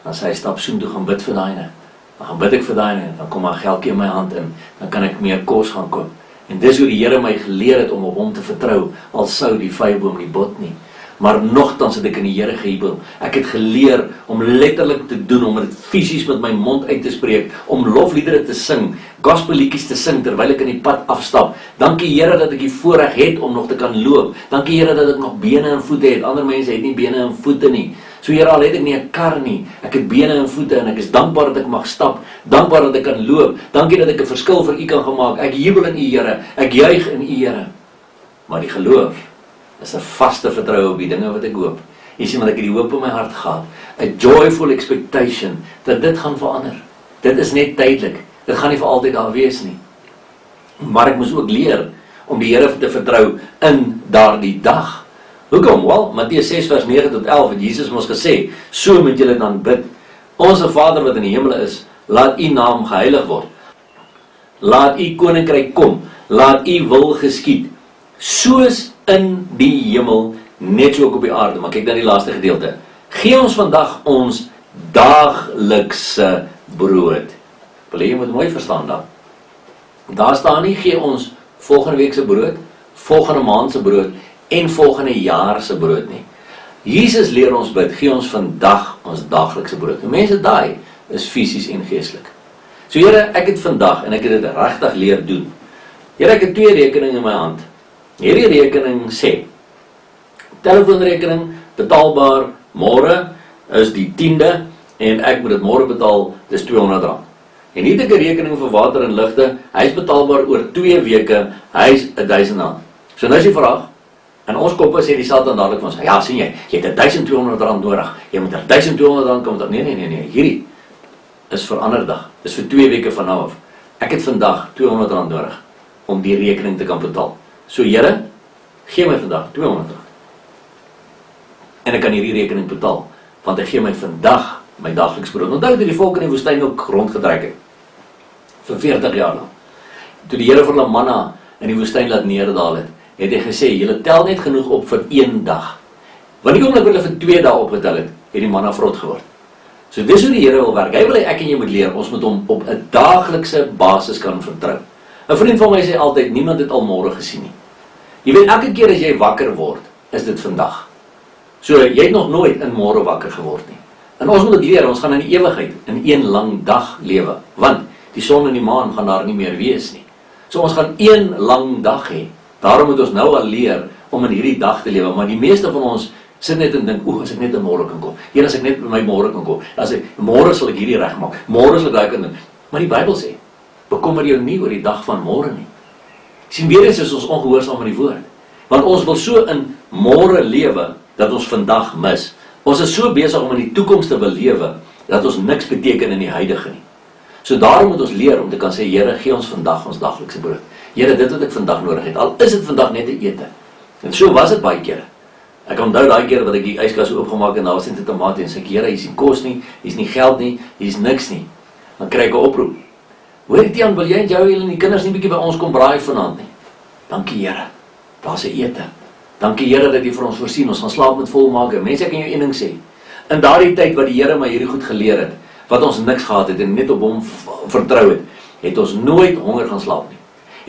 dan sê hy, stap soontoe, gaan bid vir daai ene. Dan gaan bid ek vir daai ene, dan kom maar geldjie in my hand in, dan kan ek meer kos gaan koop. En dis hoe die Here my geleer het om op hom te vertrou, al sou die vyeboom nie bot nie. Maar nogtans het ek in die Here gejubel. Ek het geleer om letterlik te doen, om dit fisies met my mond uit te spreek, om lofliedere te sing, gospelliedjies te sing terwyl ek in die pad afstap. Dankie Here dat ek die voorreg het om nog te kan loop. Dankie Here dat ek nog bene en voete het. Ander mense het nie bene en voete nie. So Here, al het ek nie 'n kar nie, ek het bene en voete en ek is dankbaar dat ek mag stap, dankbaar dat ek kan loop. Dankie dat ek 'n verskil vir U kan gemaak. Ek jubel in U Here, ek juig in U Here. Maar die geloof is 'n vaste vertroue op die dinge wat ek hoop. Jy sien, want ek het die hoop in my hart gehad, 'n joyful expectation dat dit gaan verander. Dit is net tydelik. Dit gaan nie vir altyd daar wees nie. Maar ek moes ook leer om die Here te vertrou in daardie dag. Hoekom? Wel, Matteus 6 vers 9 tot 11 het Jesus ons gesê, so moet julle dan bid. Onse Vader wat in die hemel is, laat U naam geheilig word. Laat U koninkryk kom. Laat U wil geskied. Soos in die hemel, net so ook op die aarde. Maar kyk dan die laaste gedeelte. Gee ons vandag ons daaglikse brood. Wil jy moet mooi verstaan dan. Daar staan nie, gee ons volgende week se brood, volgende maand se brood, en volgende jaar se brood nie. Jesus leer ons bid, gee ons vandag ons daaglikse brood. En mense, daai is fisies en geestelik. So Here, ek het vandag, en ek het dit regtig leer doen. Here, ek het 2 rekeninge in my hand. Hierdie rekening sê, telefoonrekening, betaalbaar, môre, is die 10de en ek moet dit môre betaal, dis R200. En hier het ek 'n rekening vir water en ligte, hy is betaalbaar oor 2 weke, hy is R1000. So nou is die vraag, en ons koppe sê die Satan dadelik van ons, ja sien jy het R1200 nodig, jy moet R1200 kom, nee, hierdie is vir ander dag, dis vir 2 weke van nou af. Ek het vandag R200 nodig, om die rekening te kan betaal. So Here, gee my vandag R200. En ek kan hierdie rekening betaal, want hy gee my vandag my dageliks brood. Onthou dat die volk in die woestyn ook rondgetrek het, vir 40 jaar lang. Toe die Here vir hulle manna in die woestyn laat neerdaal het hy gesê, julle tel net genoeg op vir 1 dag. Want die oomblik wat hulle vir 2 dae opgetel het die manna vrot geword. So dis hoe die Here wil werk. Hy wil hê ek en jy moet leer, ons moet hom op 'n daaglikse basis kan vertrou. 'n Vriend van my sê altyd, niemand het al môre gesien nie. Jy weet, elke keer as jy wakker word, is dit vandag. So, jy het nog nooit in môre wakker geword nie. En ons moet dit leer, ons gaan in die ewigheid, in 1 lang dag lewe. Want, die son en die maan gaan daar nie meer wees nie. So, ons gaan 1 lang dag hê. Daarom moet ons nou al leer, om in hierdie dag te lewe. Maar die meeste van ons sit net en dink, as ek net in môre kan kom. Here, as ek net by my môre kan kom. Môre sal ek hierdie regmaak. Môre sal ek daai kan doen. Maar die Bybel sê, bekommer jou nie oor die dag van môre nie. Sien, weer eens is ons ongehoorsaam aan die woord. Want ons wil so in môre lewe, dat ons vandag mis. Ons is so besig om in die toekoms te wil lewe, dat ons niks beteken in die huidige nie. So daarom moet ons leer om te kan sê, Here, gee ons vandag ons daglikse brood. Here, dit wat ek vandag nodig het, al is dit vandag net 'n ete. En so was dit baie kere. Ek onthou daai keer wat ek die yskas oopgemaak en daar was net 'n tomaat en sê ek, Here, hier is nie kos nie, hier is nie geld nie, hier is niks nie. Dan kry ek 'n oproep. Hoor Etienne, wil jy en Joey en die kinders nie bietjie by ons kom braai vanaand nie? Dankie Here, daar's 'n ete. Dankie Here dat jy vir ons voorsien, ons gaan slaap met volmaak. Mense, ek kan jou een ding sê. In daardie tyd wat die Here my hierdie goed geleer het, wat ons niks gehad het en net op hom vertrou het ons nooit honger gaan slaap nie.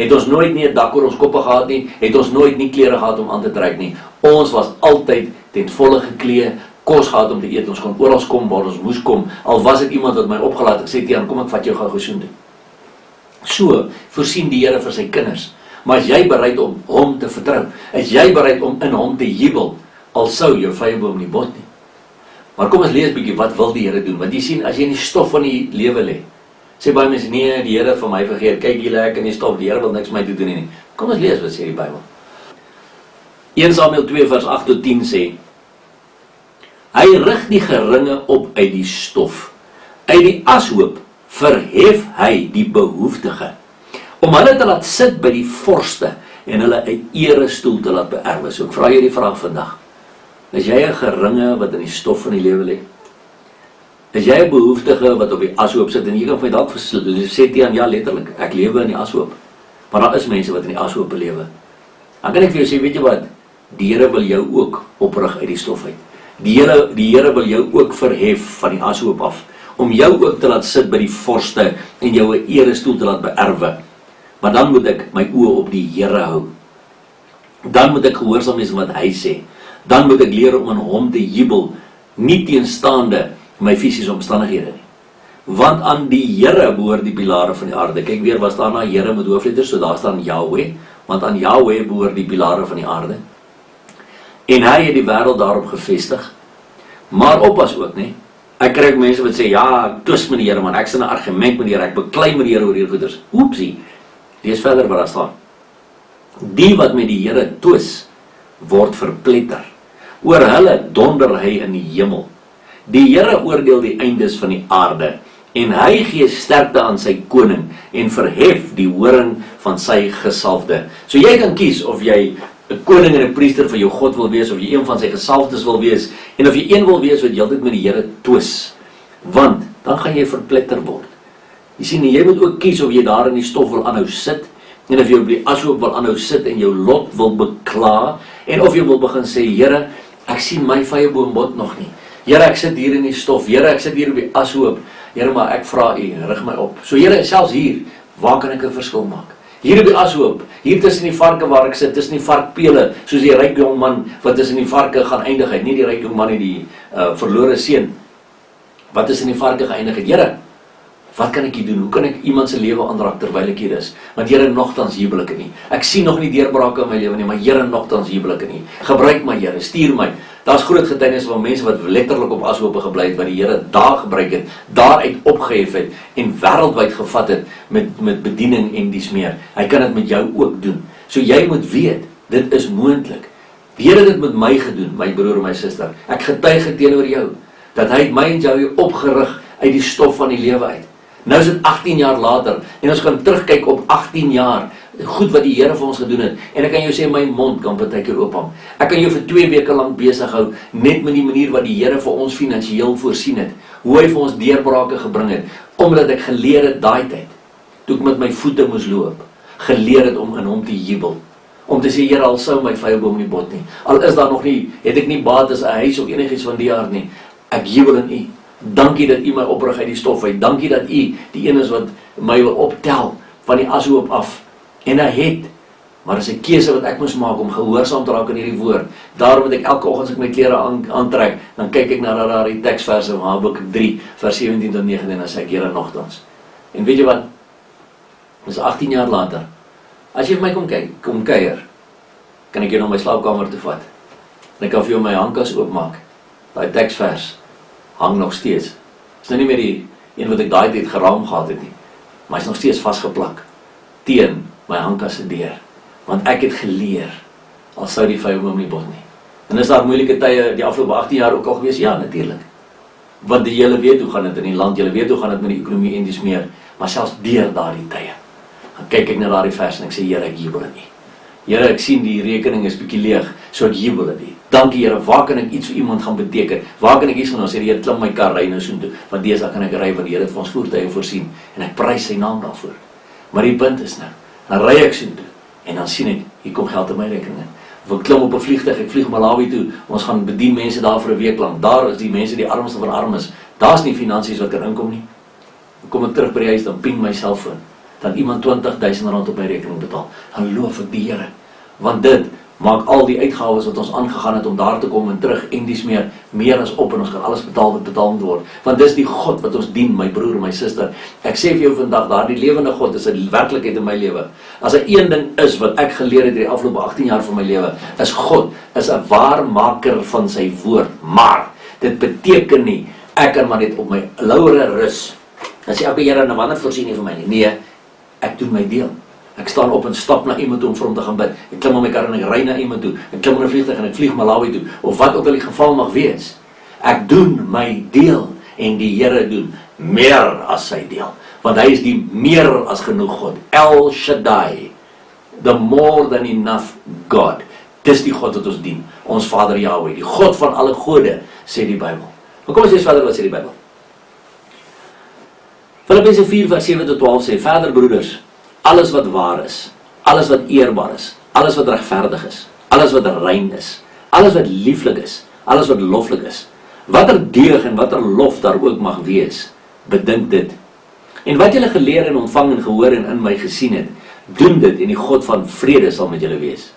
Het ons nooit nie 'n dak oor ons koppe gehad nie, het ons nooit nie klere gehad om aan te trek nie. Ons was altyd ten volle geklee, kos gehad om te eet, ons kon oral kom waar ons moes kom, al was dit iemand wat my opgelaat het, sê Tiaan, kom ek vat jou gou gesoen toe. So voorsien die Here vir sy kinders. Maar is jy bereid om hom te vertrou? Is jy bereid om in hom te jubel, al sou jou vyeboom nie bot nie? Maar kom ons lees bietjie, wat wil die Here doen? Want jy sien, as jy in die stof van die lewe lê, sê baie mense, nee, die Here vir my vergeet, kyk hier lê ek in die stof, die Here wil niks my toe doen nie. Kom ons lees wat sê die Bybel. 1 Samuel 2 vers 8 tot 10 sê, hy rig die geringe op uit die stof, uit die ashoop verhef hy die behoeftige, om hulle te laat sit by die vorste en hulle 'n erestoel te laat beerwe. So ek vra jou die vraag vandag, is jy 'n geringe wat in die stof van die lewe lê? Is jy 'n behoeftige wat op die ashoop sit? En jy kan vir my dalk sê Tiaan, ja letterlik, ek lewe in die ashoop. Maar daar is mense wat in die ashoop lewe. Dan kan ek vir jou sê, weet jy wat? Die Here wil jou ook oprig uit die stof uit. Die Here wil jou ook verhef van die ashoop af, om jou ook te laat sit by die vorste en jou 'n erestoel te laat beerwe. Maar dan moet ek my oë op die Here hou. Dan moet ek gehoorsaam wees wat hy sê. Dan moet ek leer om in hom te jubel, nie teenstaande my fisiese omstandighede nie. Want aan die Here behoort die pilare van die aarde. Kyk weer, was daar na Here met hoofletters, so daar staan Yahweh, want aan Yahweh behoort die pilare van die aarde. En hy het die wêreld daarop gevestig. Maar oppas ook, nee. Ek kry mense wat sê, ja, ek twis met die Here, man, ek sien 'n argument met die Here, ek beklei met die Here oor hierdie goeders. Oepsie. Lees verder wat daar staan. Die wat met die Here twis, word verpletter. Oor hulle donder hy in die hemel. Die Here oordeel die eindes van die aarde, en hy gee sterkte aan sy koning, en verhef die horing van sy gesalfde. So jy kan kies of jy 'n koning en 'n priester van jou God wil wees, of jy een van sy gesalfdes wil wees, en of jy een wil wees wat heeltyd met die Here twis. Want, dan gaan jy verpletter word. Jy sien, jy moet ook kies of jy daar in die stof wil aanhou sit, en of jy op die ashoop wil aanhou sit en jou lot wil bekla, en of jy wil begin sê, Here, ek sien my vyeboom bot nog nie. Here, ek sit hier in die stof. Here, ek sit hier op die ashoop. Here, maar ek vra u, rig my op. So Here, selfs hier, waar kan ek 'n verskil maak? Hier op die ashoop, hier tussen die varke waar ek sit, tussen die varkpele, soos die ryk jong man wat tussen die varke gaan eindig het, nie die ryk jong man nie, die verlore seun wat tussen die varke geëindig het. Here, wat kan ek hier doen? Hoe kan ek iemand se lewe aanraak terwyl ek hier is? Want Here, nogtans jubel ek nie. Ek sien nog nie deurbrake in my lewe nie, maar Here, nogtans jubel ek nie. Gebruik my, Here, stuur my. Daar's groot getuienisse van mense wat letterlik op ashoope gebly het, wat die Here daar gebruik het, daaruit opgehef het en wêreldwyd gevat het met bediening en dies meer. Hy kan dit met jou ook doen. So jy moet weet, dit is moontlik. Die Here het dit met my gedoen, my broer en my suster. Ek getuig teenoor jou, dat hy my en jou opgerig uit die stof van die lewe uit. Nou is dit 18 jaar later, en ons kan terugkyk op 18 jaar, goed wat die Here vir ons gedoen het, en ek kan jou sê, my mond kan partykeer oophang. Ek kan jou vir 2 weke lank besig hou, net met die manier wat die Here vir ons finansiëel voorsien het, hoe hy vir ons deurbrake gebring het, omdat ek geleer het daai tyd, toe ek met my voete moes loop, geleer het om in hom te jubel, om te sê, Here, al sou my vyeboom nie bot nie, al is daar nog nie, het ek nie baat as 'n huis of enigiets van die aard nie, ek jubel in U. Dankie dat U my oprig uit die stof uit. Dankie dat U die een is wat my wil optel van die ashoop af. En hy het, maar is 'n keuse wat ek moes maak om gehoorsaam te raak aan hierdie woord. Daarom moet ek elke oggend as ek my klere aantrek, dan kyk ek na daardie teksverse van Habakuk 3 vers 17 tot 19 en dan sê ek, Here, nogtans. En weet jy wat? Dis 18 jaar later. As jy vir my kom kuier, kan ek jou na my slaapkamer toe vat. En ek kan vir jou my handkas oopmaak. Daai teksvers hang nog steeds. Is nou nie meer die een wat ek daai tyd geraam gehad het nie, maar is nog steeds vasgeplak teen my handkas se deur, want ek het geleer, al sou die vyand hom nie bot nie. En is daar moeilike tye die afgelope 18 jaar ook al gewees? Ja, natuurlik. Want julle weet hoe gaan dit in die land, julle weet hoe gaan dit met die ekonomie en dis meer, maar selfs deur daardie tye, dan kyk ek na daardie vers en ek sê, Here, ek jubel in U. Here, ek sien die rekening is bietjie leeg, so ek jubel in U. Dankie Here, waar kan ek iets vir iemand gaan beteken? Waar kan ek iets gaan ons sê, Here, klim my kar, ry nou soontoe, want deesdae kan ek ry, want die Here het vir ons voertuie voorsien, en ek prys sy naam daarvoor. Maar die punt is nou, dan ry ek soontoe, en dan sien ek, hier kom geld in my rekening. Of ek klim op 'n vliegtuig, ek vlieg Malawi toe, ons gaan bedien mense daar vir 'n week lank, daar is die mense die armste van armes, daar's nie finansies wat kan inkom nie. Dan kom ek terug by die huis, dan ping my selfoon, dan iemand R20.000 op my rekening betaal, dan loof ek die Here, want dit maak al die uitgawes wat ons aangegaan het om daar te kom en terug en dis meer as op en ons kan alles betaal wat betaal moet word. Want dis die God wat ons dien, my broer en my suster. Ek sê vir jou vandag, daardie lewende God is 'n werklikheid in my lewe. As 'n een ding is wat ek geleer het hierdie afgelope 18 jaar van my lewe, is God is 'n waarmaker van sy woord. Maar dit beteken nie ek kan maar net op my laure rus. Dan sê ek, Here, nou wanneer voorsien nie vir my nie. Nee, ek doen my deel. Ek staan op en stap na iemand toe om vir hom te gaan bid. Ek klim op my kar en ek ry na iemand toe. Ek klim in 'n vliegtuig en ek vlieg Malawi toe. Of wat ook al die geval mag wees. Ek doen my deel en die Here doen meer as sy deel. Want hy is die meer as genoeg God. El Shaddai. The more than enough God. Dis die God wat ons dien. Ons Vader Yahweh. Die God van alle gode, sê die Bybel. Maar kom ons lees verder wat sê die Bybel. Filippense 4 vers 7 tot 12 sê, verder broeders, alles wat waar is, alles wat eerbaar is, alles wat regverdig is, alles wat rein is, alles wat lieflik is, alles wat loflik is, watter deug en watter lof daar ook mag wees, bedink dit. En wat julle geleer en ontvang en gehoor en in my gesien het, doen dit en die God van vrede sal met julle wees.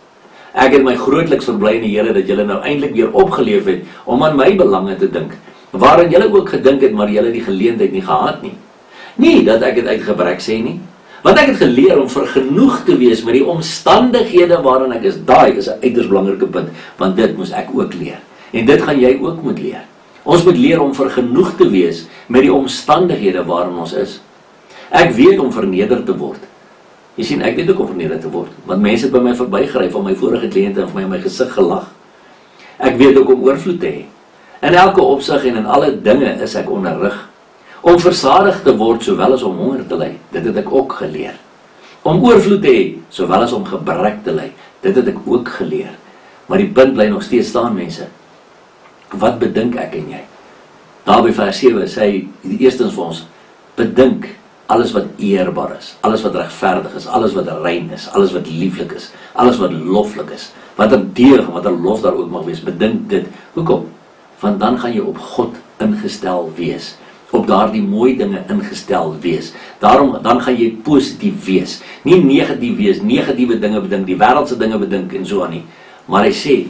Ek het my grootliks verbly in die Here dat julle nou eintlik weer opgeleef het om aan my belange te dink, waarin julle ook gedink het, maar julle die geleentheid nie gehad nie. Nie dat ek het uit gebrek sê nie, want ek het geleer om vergenoeg te wees met die omstandighede waarin ek is. Daai is 'n uiters belangrike punt, want dit moes ek ook leer. En dit gaan jy ook moet leer. Ons moet leer om vergenoeg te wees met die omstandighede waarin ons is. Ek weet om verneder te word. Jy sien, ek weet ook om verneder te word, want mense het by my verbygery van my vorige kliënte en vir my in my gesig gelag. Ek weet ook om oorvloed te hê. In elke opsig en in alle dinge is ek onderrig. Om versadig te word, sowel as om honger te ly, dit het ek ook geleer. Om oorvloed te hê, sowel as om gebrek te ly, dit het ek ook geleer. Maar die punt bly nog steeds staan, mense. Wat bedink ek en jy? Daar by vers 7 sê hy die eerstens vir ons, bedink alles wat eerbaar is, alles wat regverdig is, alles wat rein is, alles wat lieflik is, alles wat loflik is, wat 'n deug, wat 'n lof daar ook mag wees, bedink dit. Hoekom? Want dan gaan jy op God ingestel wees, op daardie mooi dinge ingestel wees. Daarom, dan gaan jy positief wees, nie negatief wees, negatiewe dinge bedink, die wêreldse dinge bedink en so aan nie. Maar hy sê,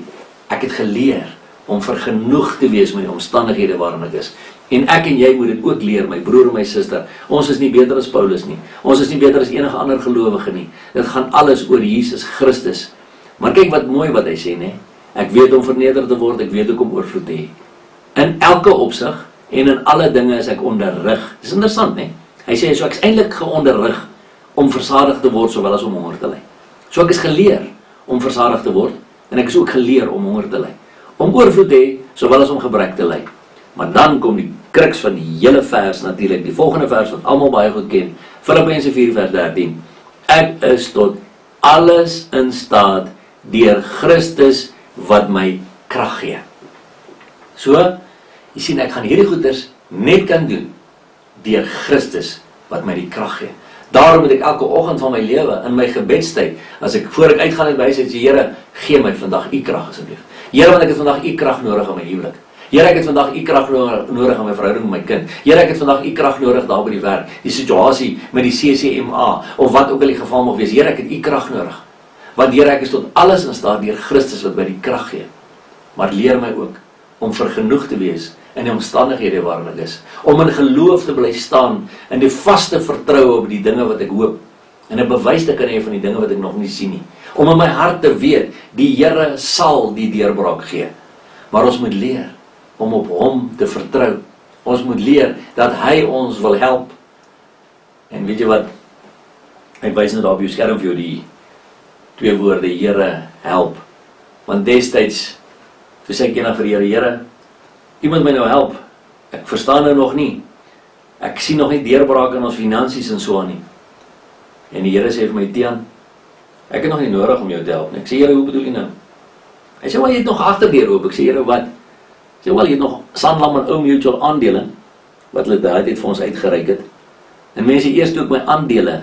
ek het geleer om vergenoeg te wees met die omstandighede waarin ek is. En ek en jy moet dit ook leer, my broer en my suster. Ons is nie beter as Paulus nie. Ons is nie beter as enige ander gelowige nie. Dit gaan alles oor Jesus Christus. Maar kyk wat mooi wat hy sê, né? Ek weet om verneder te word, ek weet ook om oorvloed te hê. In elke opsig en in alle dinge is ek onderrig. Dis interessant, né? Hy sê, so ek is eintlik geonderrig om versadig te word, sowel as om honger te ly. So ek is geleer om versadig te word, en ek is ook geleer om honger te ly. Om oorvloed te hê, sowel as om gebrek te ly. Maar dan kom die kruks van die hele vers natuurlik, die volgende vers wat almal baie goed ken, Filippense 4 vers 13. Ek is tot alles in staat deur Christus wat my krag gee. So, jy sien, ek gaan hierdie goeders net kan doen deur Christus wat my die krag gee. Daarom moet ek elke oggend van my lewe, in my gebedstyd, as ek voor ek uitgaan uit by huis, sê, Here, gee my vandag u krag asseblief. Here, want ek het vandag u krag nodig in my huwelik. Here, ek het vandag u krag nodig in my verhouding met my kind. Here, ek het vandag u krag nodig daar by die werk, die situasie met die CCMA, of wat ook al die geval mag wees. Here, ek het u krag nodig. Want Here, ek is tot alles in staat deur Christus wat my die krag gee. Maar leer my ook om vergenoeg te wees in die omstandighede waarin ek is. Om in geloof te bly staan, in die vaste vertroue op die dinge wat ek hoop, en 'n bewys te kan hê van die dinge wat ek nog nie sien nie. Om in my hart te weet, die Here sal die deurbraak gee. Maar ons moet leer om op hom te vertrou. Ons moet leer dat hy ons wil help. En weet jy wat? Ek wys net daar op jou skerm vir jou die twee woorde, Here help. Want destyds, toe sê ek eendag vir die Here, U moet my nou help. Ek verstaan nou nog nie. Ek sien nog nie deurbraak in ons finansies en so aan nie. En die Here sê vir my, Tiaan, ek het nog nie nodig om jou te help nie. Ek sê, Here, hoe bedoel jy nou? Hy sê, wel, jy het nog agterdeur oop. Ek sê, Here, wat? Ek sê, wel, jy het nog Sanlam en Ou Mutual aandele, wat hulle daai tyd vir ons uitgereik het. En mense, eers toe ek my aandele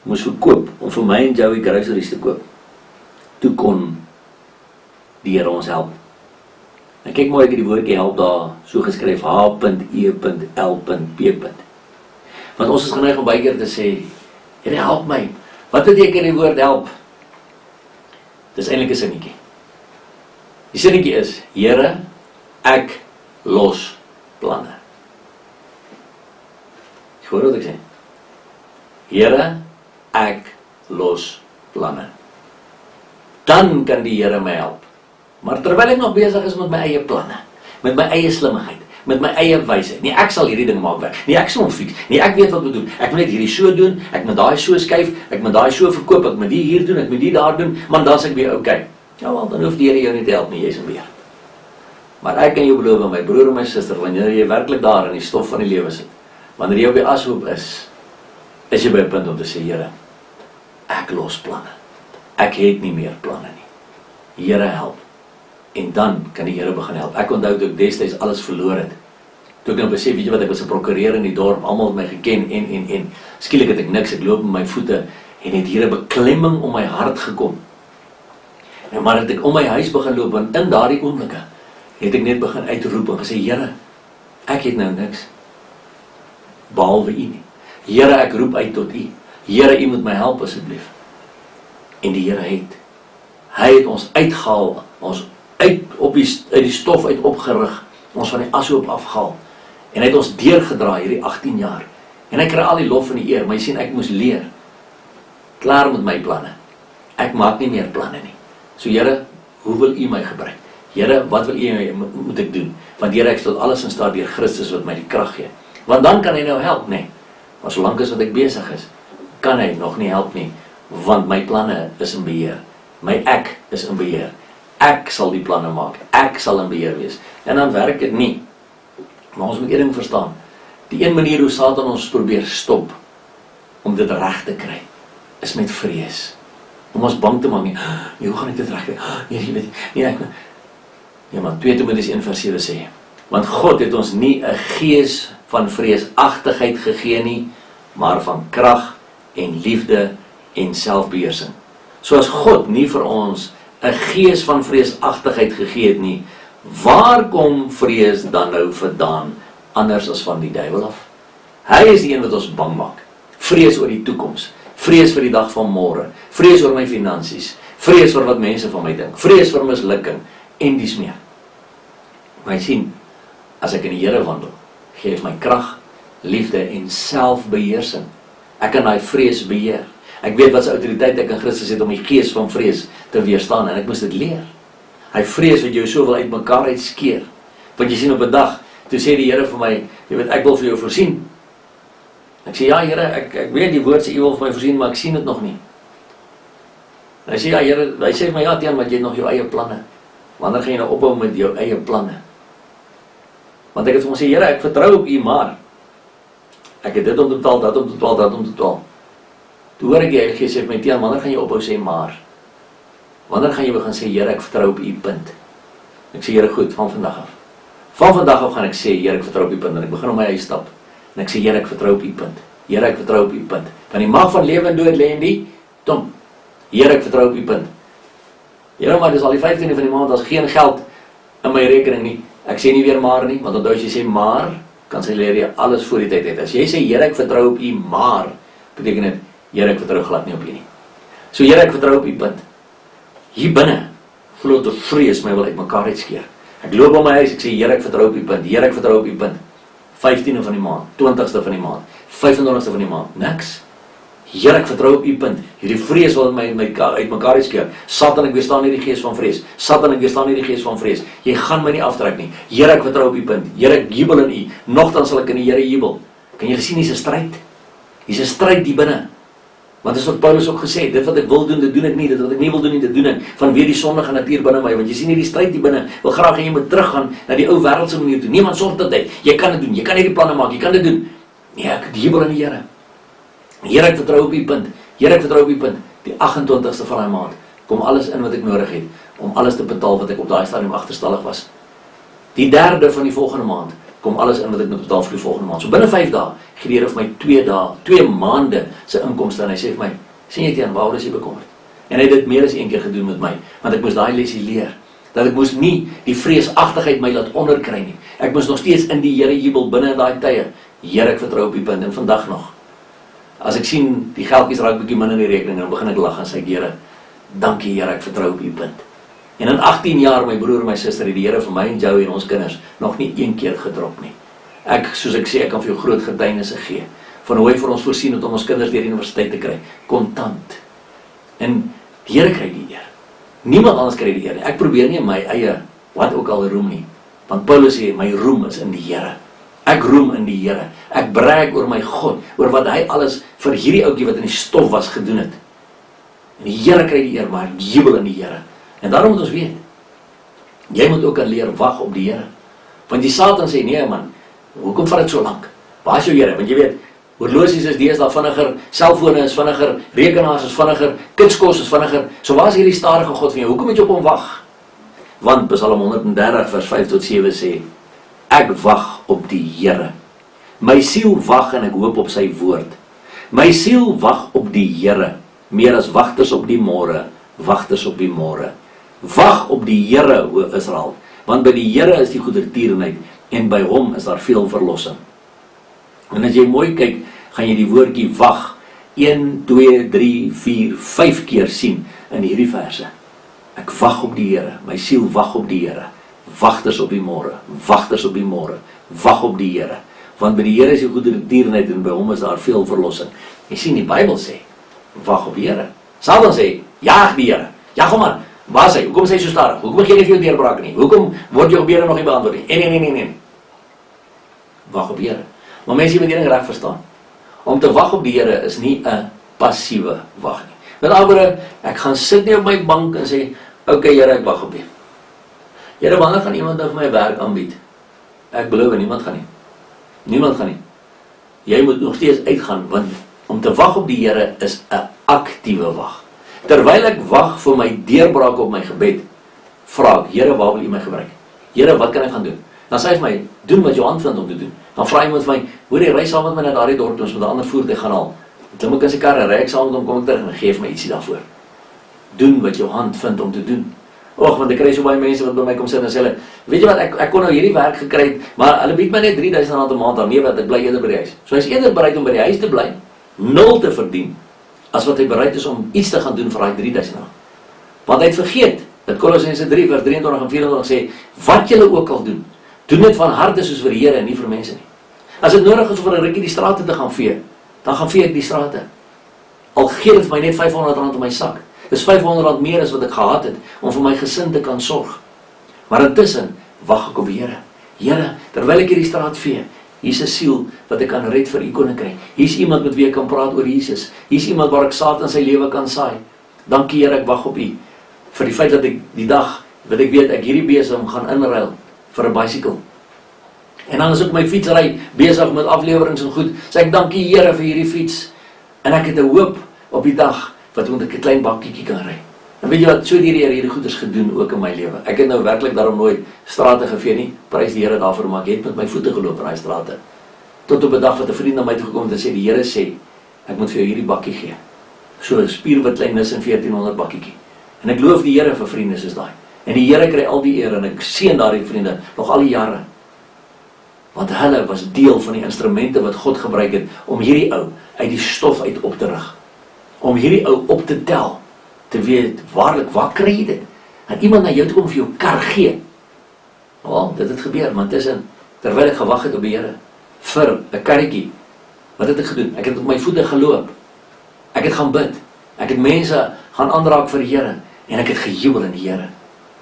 moes verkoop, om vir my en Joey groceries te koop, toe kon die Here ons help. En kyk mooi, ek het die woordjie help daar so geskryf, H.E.L.P. Want ons is geneig om baie keer te sê, Here, help my. Wat beteken die woord help? Dis eintlik 'n sinnetjie. Die sinnetjie is, Here, ek los planne. Jy hoor wat ek sê? Here, ek los planne. Dan kan die Here my help. Maar terwyl ek nog besig is met my eie planne, met my eie slimmigheid, met my eie wysheid, nee, ek sal hierdie ding maak werk, nee, ek sal hom fix, nee, ek weet wat moet doen, ek moet net hierdie so doen, ek moet daai so skuif, ek moet daai so verkoop, ek moet die hier doen, ek moet die daar doen, maar dan sê ek weer, okay, ja wel, dan hoef die Here jou nie te help nie, jy is in beheer. Maar ek kan jou beloof, my broer en my suster, wanneer jy werklik daar in die stof van die lewe sit, wanneer jy op die ashoop is jy by 'n punt om te sê, Here, ek los planne, ek het nie meer planne nie, Here help. En dan kan die Here begin help. Ek onthou toe ek destyds alles verloor het. Toe ek nou besef, weet jy wat, ek was 'n prokureur in die dorp, almal het my geken en skielik het ek niks, ek loop met my voete en het hier 'n beklemming om my hart gekom. En maar het ek om my huis begin loop, en in daardie oomblikke het ek net begin uitroep en gesê, Here, ek het nou niks behalwe U nie. Here, ek roep uit tot U. Here, U moet my help asseblief. En die Here het. Hy het ons uitgehaal, ons uit die stof uit opgerig, ons van die ashoop afgehaal, en hy het ons deurgedraai hierdie 18 jaar, en hy kry al die lof en die eer, maar jy sien, ek moes leer, klaar met my planne, ek maak nie meer planne nie, so Here, hoe wil U my gebruik? Here, wat wil U moet ek doen? Want Here, ek is tot alles in staat deur Christus wat my die krag gee, want dan kan hy nou help, nee, maar solank as wat ek besig is, kan hy nog nie help nie, want my planne is in beheer, my ek is in beheer, ek sal die planne maak, ek sal in beheer wees, en dan werk dit nie, maar ons moet een ding verstaan, die een manier hoe Satan ons probeer stop, om dit reg te kry, is met vrees, om ons bang te maak, nee, hoe gaan ek dit reg kry, nee, maar 2 Timoteus 1 vers 7 sê, want God het ons nie 'n gees van vreesagtigheid gegee nie, maar van krag en liefde en selfbeheersing. Soos God nie vir ons 'n gees van vreesagtigheid gegee het nie, waar kom vrees dan nou vandaan, anders as van die duiwel af? Hy is die een wat ons bang maak. Vrees oor die toekoms, vrees vir die dag van môre, vrees oor my finansies, vrees vir wat mense van my dink, vrees vir mislukking, en dies meer. Maar jy sien, as ek in die Here wandel, gee my krag, liefde en selfbeheersing. Ek kan daai vrees beheer. Ek weet wat se autoriteit ek in Christus het om die gees van vrees te weerstaan, en ek moes dit leer. Hy vrees wat jou so wil uitmekaar uitskeer. Want jy sien op 'n dag, toe sê die Here vir my, jy weet, ek wil vir jou voorsien. Ek sê, ja Here, ek weet die woord sê, u wil vir my voorsien, maar ek sien dit nog nie. En hy sê, ja Here, hy sê vir my, ja Tiaan, want jy het nog jou eie planne. Wanneer gaan jy nou ophou met jou eie planne? Want ek het vir hom sê, Here, ek vertrou op u, maar ek het dit om te betaal, dat om te betaal, dat om te betaal. Toe hoor ek die Heilige Gees sê vir my, Tiaan, wanneer gaan jy ophou sê maar? Wanneer gaan jy begin sê, Here, ek vertrou op u, punt? Ek sê, Here, goed, van vandag af. Van vandag af gaan ek sê, Here, ek vertrou op u, punt. En ek begin op my eie stap. En ek sê, Here, ek vertrou op u, punt. Here, ek vertrou op u, punt. Want die mag van lewe en dood lê in die tong. Here, ek vertrou op u, punt. Here, maar dis al die 15de van die maand, daar's geen geld in my rekening nie. Ek sê nie weer maar nie, want onthou as jy sê maar, kan sy leer jy alles voor die tyd uit. As jy sê, Here, ek vertrou op u, maar, beteken dit, Here, ek vertrou glad nie op u nie. So, Here, ek vertrou op u, punt. Hier binne, voel tot vrees my wil uitmekaar uitskeer. Ek loop op my huis, ek sê, Here, ek vertrou op u, punt. Here, ek vertrou op u, punt. 15de van die maand, 20ste van die maand, 25ste van die maand, niks. Here, ek vertrou op u, punt. Hierdie vrees wil my uitmekaar uitskeer. Satan, ek weerstaan nie die gees van vrees. Satan, ek weerstaan nie die gees van vrees. Jy gaan my nie aftrek nie. Here, ek vertrou op u, punt. Here, ek jubel in u. Nogtans sal ek in die Here jubel. Kan jy sien, hier's 'n stryd. Hier's 'n stryd hier binne. Want dit is wat Paulus ook gesê, dit wat ek wil doen, dit doen ek nie, dit wat ek nie wil doen nie, dit doen ek, vanweer die sondige natuur binne my, want jy sien hierdie stryd hier binne, wil graag en jy moet teruggaan na die ou wêreldse manier toe, niemand sorg dat jy kan dit doen, jy kan hierdie planne maak, jy kan dit doen, nee, ek jubel in die Here. Here, ek vertrou op u, punt. Here, ek vertrou op u, punt. Die 28ste van die maand, kom alles in wat ek nodig het, om alles te betaal wat ek op daai stadium agterstallig was. Die 3de van die volgende maand, kom alles in wat ek moet betaal vir die volgende maand. So binne 5 dae, gee die Here vir my 2 maande se inkomste, en hy sê vir my, sien jy Tiaan, waaroor is jy bekommerd? En hy het dit meer as een keer gedoen met my, want ek moes daai lesie leer, dat ek moes nie die vreesagtigheid my laat onderkry nie. Ek moes nog steeds in die Here jubel binne in daai tye. Here, ek vertrou op u, punt, en vandag nog. As ek sien, die geldjies raak bietjie min in die rekening, dan begin ek lag en sê, Here, dankie Here, ek vertrou op u, punt. En in 18 jaar, my broer en my suster, het die Here vir my en Joey en ons kinders nog nie een keer gedrop nie. Ek, soos ek sê, ek kan vir jou groot getuienisse gee, van hoe hy vir ons voorsien het om ons kinders deur die universiteit te kry, kontant. En die Here kry die eer. Niemand anders kry die eer nie. Ek probeer nie my eie, wat ook al roem nie, want Paulus sê, my roem is in die Here. Ek roem in die Here. Ek brag oor my God, oor wat hy alles vir hierdie ouetjie wat in die stof was gedoen het. En die Here kry die eer, maar ek jubel in die Here. En daarom moet ons weet, jy moet ook kan leer wag op die Here. Want die Satan sê, nee man, hoekom vat dit so lank? Waar is jou Here? Want jy weet, horlosies is deesdae vinniger, selfone is vinniger, rekenaars is vinniger, kitskos is vinniger. So waar is hierdie stadige God van jou? Hoekom moet jy op hom wag? Want Psalm 130 vers 5 tot 7 sê, ek wag op die Here. My siel wag en ek hoop op sy woord. My siel wag op die Here, meer as wagters op die môre, wagters op die môre. Wag op die Here, o Israel, want by die Here is die goedertierenheid, en by hom is daar veel verlossing. En as jy mooi kyk, gaan jy die woordjie wag 1, 2, 3, 4, 5 keer sien in hierdie verse. Ek wag op die Here, my siel wag op die Here. Wagters op die môre, wagters op die môre, wag op die Here. Want by die Here is die goedertierenheid en by hom is daar veel verlossing. Jy sien, die Bybel sê, wag op die Here. Satan sê, jaag die Here. Ja, kom maar, waar is hy? Hoekom is hy so stadig? Hoekom gee hy vir jou deurbraak nie? Hoekom word jou gebede nog nie beantwoord nie? Nee. Wag op die Here. Maar mense moet dit reg verstaan. Om te wag op die Here is nie 'n passiewe wag nie. Met ander woorde, ek gaan sit nie op my bank en sê, okay Here, ek wag op U. Here, wanneer gaan iemand nou vir my werk aanbied? Ek beloof, niemand gaan nie. Niemand gaan nie. Jy moet nog steeds uitgaan, want om te wag op die Here is 'n aktiewe wag. Terwyl ek wag vir my deurbraak op my gebed, vra ek, Here, waar wil U my gebruik? Here, wat kan ek gaan doen? Dan sê hy vir my, doen wat jou hand vind om te doen. Dan vra iemand vir my, hoor jy, ry saam met my na daardie dorp, ons moet 'n ander voertuig gaan haal. Klim ek in sy kar en ry ek saam met hom, kom ek terug en gee vir my ietsie daarvoor. Doen wat jou hand vind om te doen. Och, want ek kry so baie mense wat by my kom sit en sê hulle, weet jy wat, ek kon nou hierdie werk gekry het, maar hulle bied my net R3000 'n maand aan, nee wat, ek bly eerder by die huis. So hy is eerder bereid om by die huis te bly, 0 te verdien, as wat hy bereid is om iets te gaan doen vir daai R3000. Want hy het vergeet, dat Kolossense 3 vers 23 en 24 sê, wat julle ook al doen, doen dit van harte soos vir die Here en nie vir mense nie. As dit nodig is om vir 'n rukkie die strate te gaan vee, dan gaan vee ek die strate. Al gee dit vir my net R500 in my sak. Dis R500 meer as wat ek gehad het, om vir my gesin te kan sorg. Maar intussen wag ek op die Here. Here, terwyl ek hierdie straat vee, hier's 'n siel wat ek kan red vir u koninkryk. Hier's iemand met wie ek kan praat oor Jesus. Hier's iemand waar ek saad in sy lewe kan saai. Dankie Here, ek wag op u vir die feit dat ek die dag wat ek weet ek hierdie besem gaan inruil vir 'n bicycle. En dan is ek my fietsry besig met aflewerings en goed. Sê ek dankie Here vir hierdie fiets. En ek het 'n hoop op die dag wat ek 'n klein bakkietjie kan ry. En weet jy wat, so die Here hierdie goeders gedoen ook in my lewe. Ek het nou werklik daarom nooit strate gevee nie. Prys die Here daarvoor, maar ek het met my voete geloop in daai strate. Tot op 'n dag wat 'n vriend na my toe gekom het en sê die Here sê, ek moet vir jou hierdie bakkie gee. So 'n spierwit klein nis in 1400 bakkietjie. En ek loof die Here vir vriende soos daai. En die Here kry al die eer en ek seën daardie vriende nog al die jare. Want hulle was deel van die instrumente wat God gebruik het om hierdie ou uit die stof uit op te rig. Om hierdie ou op te tel. Te weet, waarlik, waar kry jy dit? Dat iemand na jou toe kom vir jou kar gee. Wel, dit het gebeur, maar terwyl ek gewag het op die Here vir 'n karretjie, wat het ek gedoen? Ek het op my voete geloop. Ek het gaan bid. Ek het mense gaan aanraak vir die Here en ek het gejubel in die Here.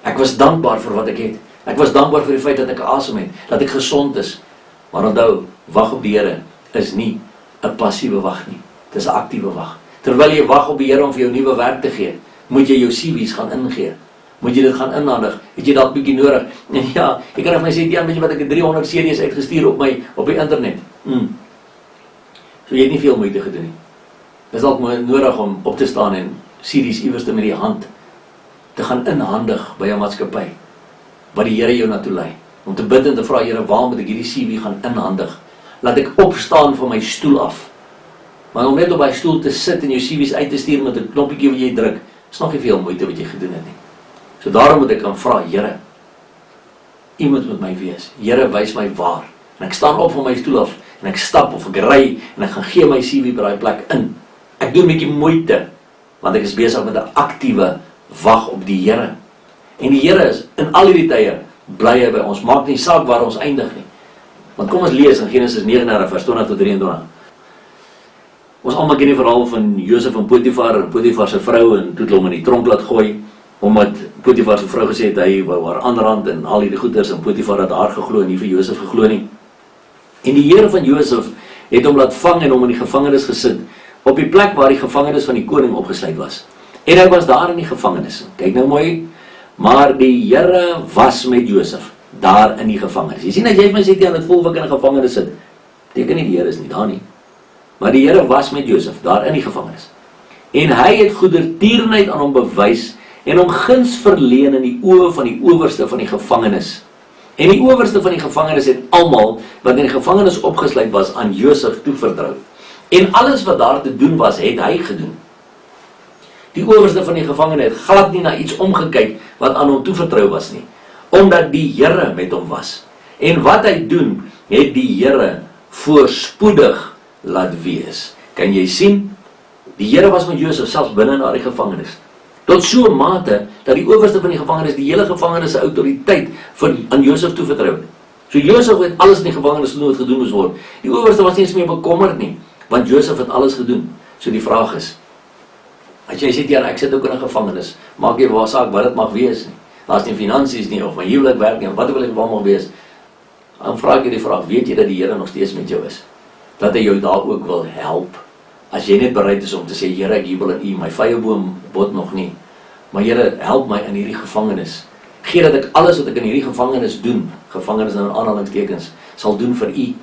Ek was dankbaar vir wat ek het. Ek was dankbaar vir die feit dat ek asem het, dat ek gesond is. Maar onthou, wag op die Here is nie 'n passiewe wag nie. Dit is 'n aktiewe wag. Terwyl jy wag op die Here om vir jou nuwe werk te gee, moet jy jou CV's gaan ingee. Moet jy dit gaan inhandig. Het jy dalk bietjie nodig? En ja, jy kan vir my sê, weet jy wat, ek het 300 series uitgestuur op die internet. So jy het nie veel moeite gedoen nie. Dit is dalk nodig om op te staan en series iewers met die hand te gaan inhandig by 'n maatskappy wat die Here jou na toe lei. Om te bid en te vra, Here, waar moet ek hierdie CV gaan inhandig? Laat ek opstaan van my stoel af. Maar om net op die stoel te sit en jou CV's uit te stuur met 'n knoppietjie wat jy druk, is nog nie veel moeite wat jy gedoen het nie. So daarom moet ek kan vra, Here, U moet met my wees. Here, wys my waar. En ek staan op van my stoel af en ek stap of ek ry en ek gaan gee my CV by daai plek in. Ek doen 'n bietjie moeite want ek is besig met 'n aktiewe wag op die Here. En die Here is in al hierdie tye bly hy by ons. Maak nie saak waar ons eindig nie. Want kom ons lees in Genesis 39 vers 20 tot 23. Ons almal ken die verhaal van Josef en Potifar se vrou en toe het hom in die tronk laat gooi omdat Potifar se vrou gesê het hy wou haar aanrand en al hierdie goeders en Potifar het haar geglo en nie vir Josef geglo nie. En die Here van Josef het hom laat vang en hom in die gevangenis gesit op die plek waar die gevangenis van die koning opgesluit was. En hy was daar in die gevangenis. Kyk nou mooi. Maar die Here was met Josef daar in die gevangenis. Jy sien as jy vir my sê jy aan dit volwik in 'n gevangenis sit, beteken nie die Here is nie daar nie. Maar die Here was met Josef daar in die gevangenis. En hy het goedertierenheid aan hom bewys en hom guns verleen in die oë van die owerste van die gevangenis. En die owerste van die gevangenis het almal wat in die gevangenis opgesluit was aan Josef toevertrou. En alles wat daar te doen was, het hy gedoen. Die owerste van die gevangene het glad nie na iets omgekyk wat aan hom toevertrou was nie, omdat die Here met hom was. En wat hy doen, het die Here voorspoedig laat wees. Kan jy sien? Die Here was met Josef selfs binne in daardie gevangenis. Tot so 'n mate dat die owerste van die gevangenis die hele gevangenis se autoriteit aan Josef toevertrou het. So Josef het alles in die gevangenis gedoen wat gedoen moes word. Die owerste was nie eens meer bekommerd nie, want Josef het alles gedoen. So die vraag is, as jy sê, ja, ek sit ook in 'n gevangenis, maak jy waar saak wat dit mag wees nie. Daar's nie finansies nie, of my huwelik werk nie, of wat ook al dit mag wees. Dan vra ek jy die vraag, weet jy dat die Here nog steeds met jou is? Dat hy jou daar ook wil help? As jy net bereid is om te sê, Here, ek jubel in U, my vyeboom bot nog nie. Maar Here, help my in hierdie gevangenis. Gee dat ek alles wat ek in hierdie gevangenis doen, gevangenis in aanhalingstekens, sal doen vir U.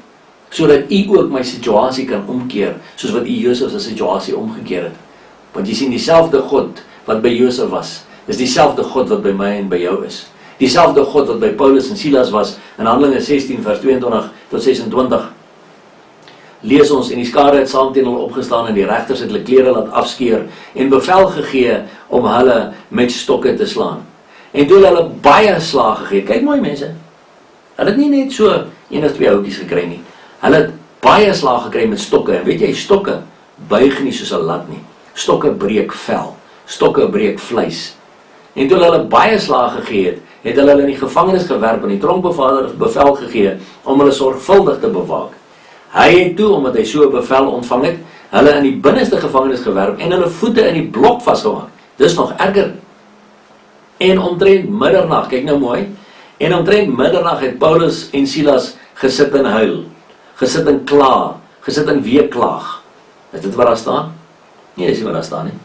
Sodat U ook my situasie kan omkeer, soos wat U Josef se situasie omgekeer het. Want jy sien, dieselfde God wat by Josef was, is dieselfde God wat by my en by jou is. Dieselfde God wat by Paulus en Silas was, in Handelinge 16 vers 22 tot 26. Lees ons, en die skare het saam teen hulle opgestaan en die regters het hulle klere laat afskeer en bevel gegee om hulle met stokke te slaan. En toe hulle baie slae gegee, kyk mooi mense, hulle het nie net so 1 of 2 houtjies gekry nie, hulle het baie slae gekry met stokke, en weet jy, stokke buig nie soos 'n lat nie. Stokke breek vel, stokke breek vleis. En toe hulle baie slae gegee het, het hulle in die gevangenis gewerp en die tronkbevader bevel gegee om hulle sorgvuldig te bewaak. Hy het toe, omdat hy so 'n bevel ontvang het, hulle in die binneste gevangenis gewerp en hulle voete in die blok vasgemaak. Dis nog erger. En omtrent middernag, kyk nou mooi, En omtrent middernag het Paulus en Silas gesit en huil, gesit en kla, gesit en weeklaag. Is dit wat daar staan? Nee, is nie wat daar staan nie.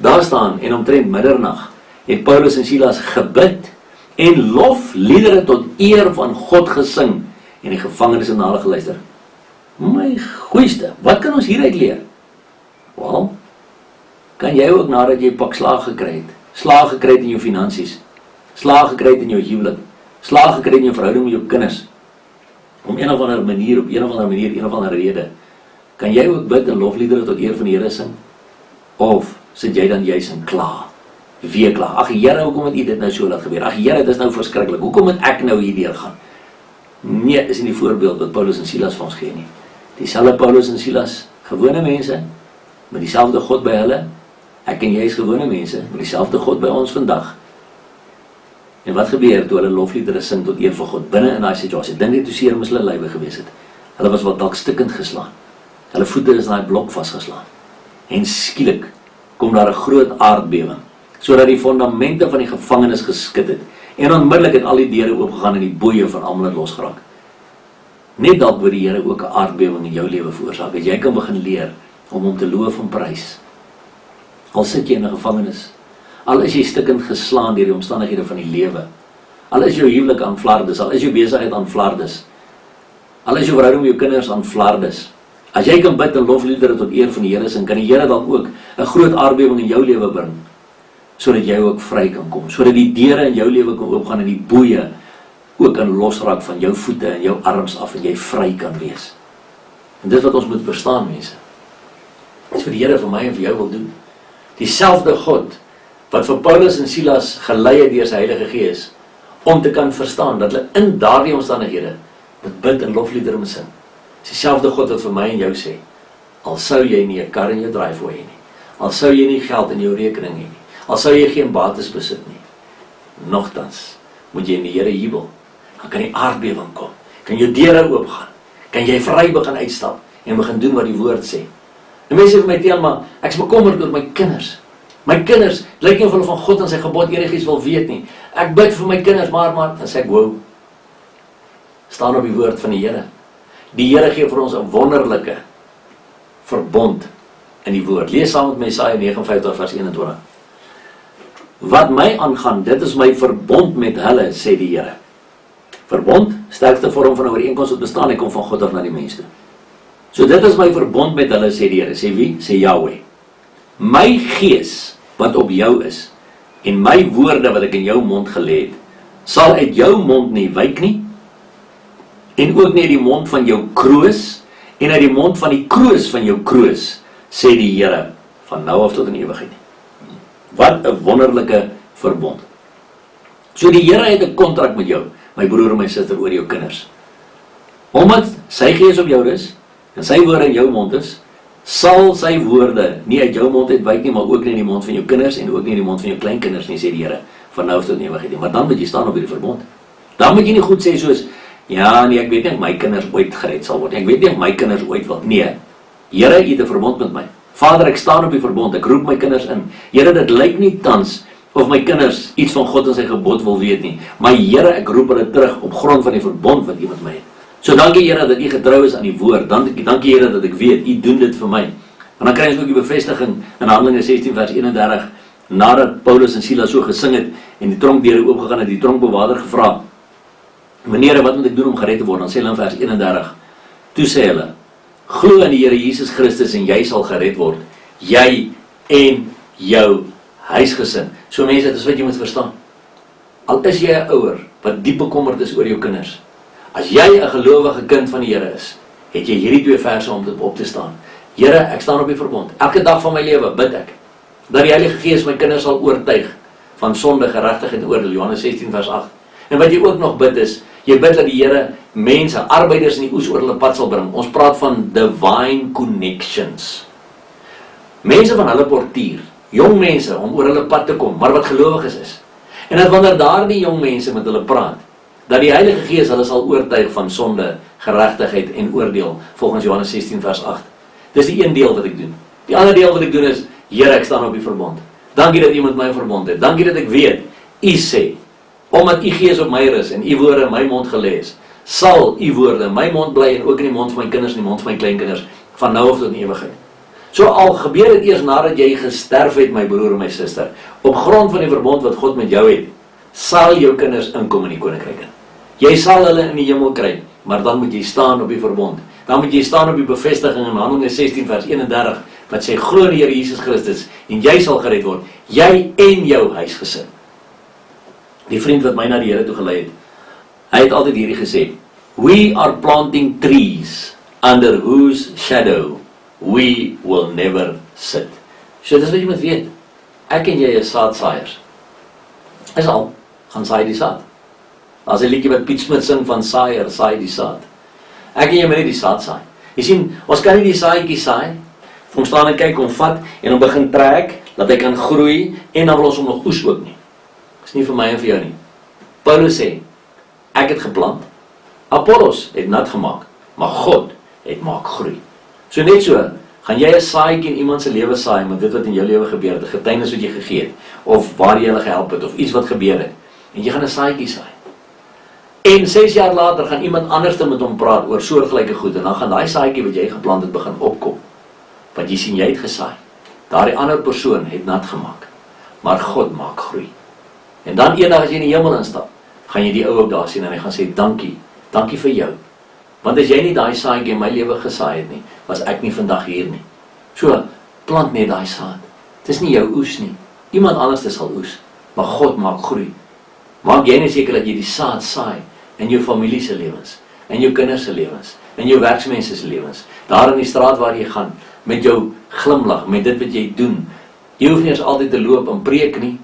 Daar staan, en omtrent middernag het Paulus en Silas gebid en lofliedere tot eer van God gesing en die gevangenes het na hulle geluister. My goeieste, wat kan ons hieruit leer? Wel, kan jy ook nadat jy pak slaag gekry het, slaag gekry het in jou finansies, slaag gekry het in jou huwelik, slaag gekry het in jou verhouding met jou kinders, om een of ander manier, op een of ander rede, kan jy ook bid en lofliedere tot eer van die Here sing? Of sit jy dan juis in kla, weekla? Ag Here, hoekom het U dit nou so laat gebeur? Ag Here, dit is nou verskriklik. Hoekom moet ek nou hierdeur gaan? Nee, is nie die voorbeeld wat Paulus en Silas vir ons gee nie. Dieselfde Paulus en Silas, gewone mense, met dieselfde God by hulle. Ek en jy is gewone mense, met dieselfde God by ons vandag. En wat gebeur toe hulle lofliedere sing tot eer van God, binne in daai situasie? Dink net hoe seer moes hulle lywe gewees het. Hulle was wat dalk stikkend geslaan. Hulle voete is in daai blok vasgeslaan. En skielik kom daar 'n groot aardbewing, sodat die fondamente van die gevangenis geskit het. En onmiddellik het al die deure oopgegaan en die boeye van almal het losgeraak. Net dalk wil die Here ook 'n aardbewing in jou lewe veroorsaak, as jy kan begin leer om hom te loof en prys. Al sit jy in 'n gevangenis, al is jy stikkend geslaan deur die omstandighede van die lewe, al is jou huwelik aan flardes, al is jou besigheid aan flardes, al is jou verhouding met jou kinders aan flardes. As jy kan bid en lofliedere tot eer van die Here sing, kan die Here dan ook 'n groot aardbewing in jou lewe bring, sodat jy ook vry kan kom, sodat die deure in jou lewe kan oopgaan en die boeye ook kan losraak van jou voete en jou arms af en jy vry kan wees. En dit wat ons moet verstaan, mense, is vir die Here vir my en vir jou wil doen. Dieselfde God wat vir Paulus en Silas gelei het deur sy Heilige Gees om te kan verstaan dat hulle in daardie omstandighede moet bid en lofliedere moet sing. Dis dieselfde God wat vir my en jou sê, al sou jy nie 'n kar in jou driveway hê nie, al sou jy nie geld in jou rekening hê nie, al sou jy geen bates besit nie, nogtans moet jy in die Here jubel. Dan kan die aardbewing kom, kan jou deure oopgaan, kan jy vry begin uitstap en begin doen wat die woord sê. En mense sê vir my, Tiaan, maar ek is bekommerd oor my kinders. My kinders, lyk nie of hulle van God en sy gebod enigiets wil weet nie. Ek bid vir my kinders, maar, en sê ek, wow, staan op die woord van die Here. Die Here gee vir ons 'n wonderlike verbond in die woord. Lees saam met my Jesaja 59 vers 21. Wat my aangaan, dit is my verbond met hulle, sê die Here. Verbond, sterkste vorm van 'n ooreenkoms wat bestaan, hy kom van God af na die mens toe. So dit is my verbond met hulle, sê die Here. Sê wie? Sê Yahweh. My gees wat op jou is en my woorde wat ek in jou mond gelê het, sal uit jou mond nie wyk nie, en ook nie uit die mond van jou kroos en uit die mond van die kroos van jou kroos, sê die Here, van nou af tot in ewigheid. Wat 'n wonderlike verbond. So die Here het 'n kontrak met jou, my broer en my suster, oor jou kinders. Omdat sy gees op jou is en sy woorde in jou mond is, sal sy woorde nie uit jou mond uitwyk nie, maar ook nie in die mond van jou kinders en ook nie in die mond van jou kleinkinders nie, sê die Here, van nou af tot in ewigheid. Maar dan moet jy staan op hierdie verbond. Dan moet jy nie goed sê soos, ja, nee, ek weet nie of my kinders ooit gered sal word. Ek weet nie of my kinders ooit wil. Nee, Here, U het 'n verbond met my. Vader, ek staan op die verbond, ek roep my kinders in. Here, dit lyk nie tans of my kinders iets van God en sy gebod wil weet nie. Maar Here, ek roep hulle terug op grond van die verbond wat U met my het. So dankie Here dat U getrou is aan die woord. Dankie Here dat ek weet, U doen dit vir my. En dan kry ons ook die bevestiging in Handelinge 16 vers 31, nadat Paulus en Silas so gesing het en die tronkdeure oopgegaan het, die tronkbewaarder gevra, meneer, wat moet ek doen om gered te word? Dan sê hulle in vers 31, toe sê hulle, glo in die Here Jesus Christus en jy sal gered word, jy en jou huisgesin. So mense, dit is wat jy moet verstaan. Al is jy 'n ouer wat diep bekommerd is oor jou kinders, as jy 'n gelowige kind van die Here is, het jy hierdie twee verse om op te staan. Here, ek staan op die verbond. Elke dag van my lewe bid ek dat die Heilige Gees my kinders sal oortuig van sonde, geregtigheid en oordeel. Johannes 16 vers 8. En wat jy ook nog bid is, jy bid dat die Here mense, arbeiders in die oes oor hulle pad sal bring. Ons praat van divine connections. Mense van hulle portuur, jong mense om oor hulle pad te kom, maar wat gelowiges is. En dat wanneer daardie jong mense met hulle praat, dat die Heilige Gees hulle sal oortuig van sonde, geregtigheid en oordeel, volgens Johannes 16 vers 8. Dis die een deel wat ek doen. Die ander deel wat ek doen is, Here, ek staan op die verbond. Dankie dat U met my verbond het. Dankie dat ek weet, U sê, Omdat u gees op my rus en u woorde in my mond gelê is, sal u woorde in my mond bly en ook in die mond van my kinders en die mond van my kleinkinders, van nou af tot in ewigheid. So al gebeur dit eers nadat jy gesterf het, my broer en my suster, op grond van die verbond wat God met jou het, sal jou kinders inkom in die koninkryk in. Jy sal hulle in die hemel kry, maar dan moet jy staan op die verbond. Dan moet jy staan op die bevestiging in Handelinge 16 vers 31, wat sê, glo in die Here Jesus Christus, en jy sal gered word, jy en jou huisgesin. Die vriend wat my na die Here toe gelei het, hy het altyd hierdie gesê, we are planting trees, under whose shadow we will never sit. So dis wat jy moet weet, ek en jy is saadsaaiers. Is al, gaan saai die saad. As 'n liedjie wat Piet Smit sing van saaier, saai die saad. Ek en jy moet net die saad saai. Jy sien, ons kan nie die saadjie saai, hom staan en kyk, hom vat, en hom begin trek, dat hy kan groei, en dan wil ons hom nog oes ook nie. Dis nie vir my en vir jou nie. Paulus sê, ek het geplant, Apollos het nat gemaak, maar God het maak groei. So net so, gaan jy 'n saadjie in iemand se lewe saai, met dit wat in jou lewe gebeur het, 'n getuienis wat jy gegee het, of waar jy hulle gehelp het, of iets wat gebeur het, en jy gaan 'n saadjie saai. En 6 jaar later gaan iemand anders met hom praat oor soortgelyke goed, en dan gaan daai saadjie wat jy geplant het begin opkom. Want jy sien, jy het gesaai. Daardie ander persoon het nat gemaak, maar God maak groei. En dan eendag as jy in die hemel instap, gaan jy die ou ook daar sien en hy gaan sê, dankie vir jou. Want as jy nie daai saadjie in my lewe gesaai het nie, was ek nie vandag hier nie. So, plant net daai saad. Dit is nie jou oes nie. Iemand anders sal oes, maar God maak groei. Maak jy net seker dat jy die saad saai in jou familie se lewens, in jou kinders se lewens, in jou werksmense se lewens, daar in die straat waar jy gaan, met jou glimlag, met dit wat jy doen. Jy hoef nie eens altyd te loop en preek nie.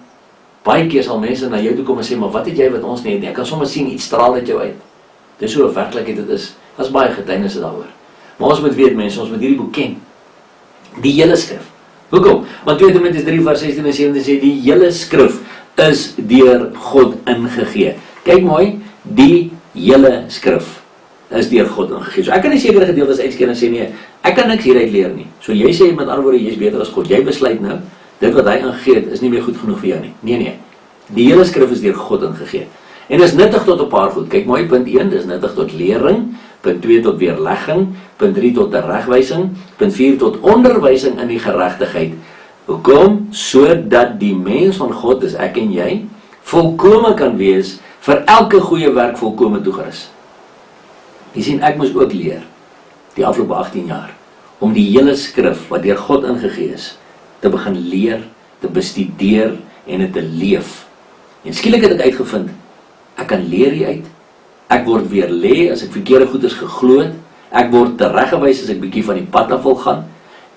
Baie keer sal mense na jou toe kom en sê, maar wat het jy wat ons nie het nie? Ek kan sommer sien, iets straal uit jou uit. Dis hoe werklikheid dit is. Daar's baie getuienisse daaroor. Maar ons moet weet, mense, ons moet hierdie boek ken. Die hele skrif. Hoekom? Want 2 Timoteus 3 vers 16 en 17 sê, die hele skrif is deur God ingegee. Kyk mooi, die hele skrif is deur God ingegee. So ek kan nie sekere gedeeltes uitskeer en sê, nee, ek kan niks hieruit leer nie. So jy sê met ander woorde, jy is beter as God. Jy besluit nou, dit wat hy ingegee het, is nie meer goed genoeg vir jou nie. Nee. Die hele skrif is deur God ingegee. En is nuttig tot 'n paar goed. Kyk mooi, punt 1, dis nuttig tot lering, punt 2 tot weerlegging, punt 3 tot teregwysing, punt 4 tot onderwysing in die geregtigheid. Hoekom? Sodat die mens van God, dis ek en jy, volkome kan wees, vir elke goeie werk volkome toegerus. Jy sien, ek moes ook leer, die afgelope 18 jaar, om die hele skrif, wat deur God ingegee is, te begin leer, te bestudeer en dit te leef. En skielik het ek uitgevind, ek kan leer hieruit, ek word weer lê as ek verkeerde goeders geglo het, ek word tereggewys as ek bietjie van die pad af wil gaan,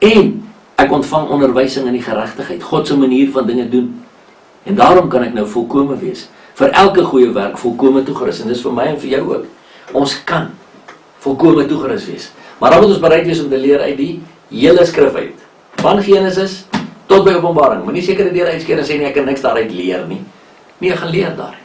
en ek ontvang onderwysing in die geregtigheid, God se manier van dinge doen. En daarom kan ek nou volkome wees, vir elke goeie werk volkome toegerus, en dis vir my en vir jou ook. Ons kan volkome toegerus wees, maar dan moet ons bereid wees om te leer uit die hele skrif uit, van Genesis tot by Openbaring. Moenie sekere dele uitskeer en sê nee, ek kan niks daaruit leer nie. Nee, gaan leer daar.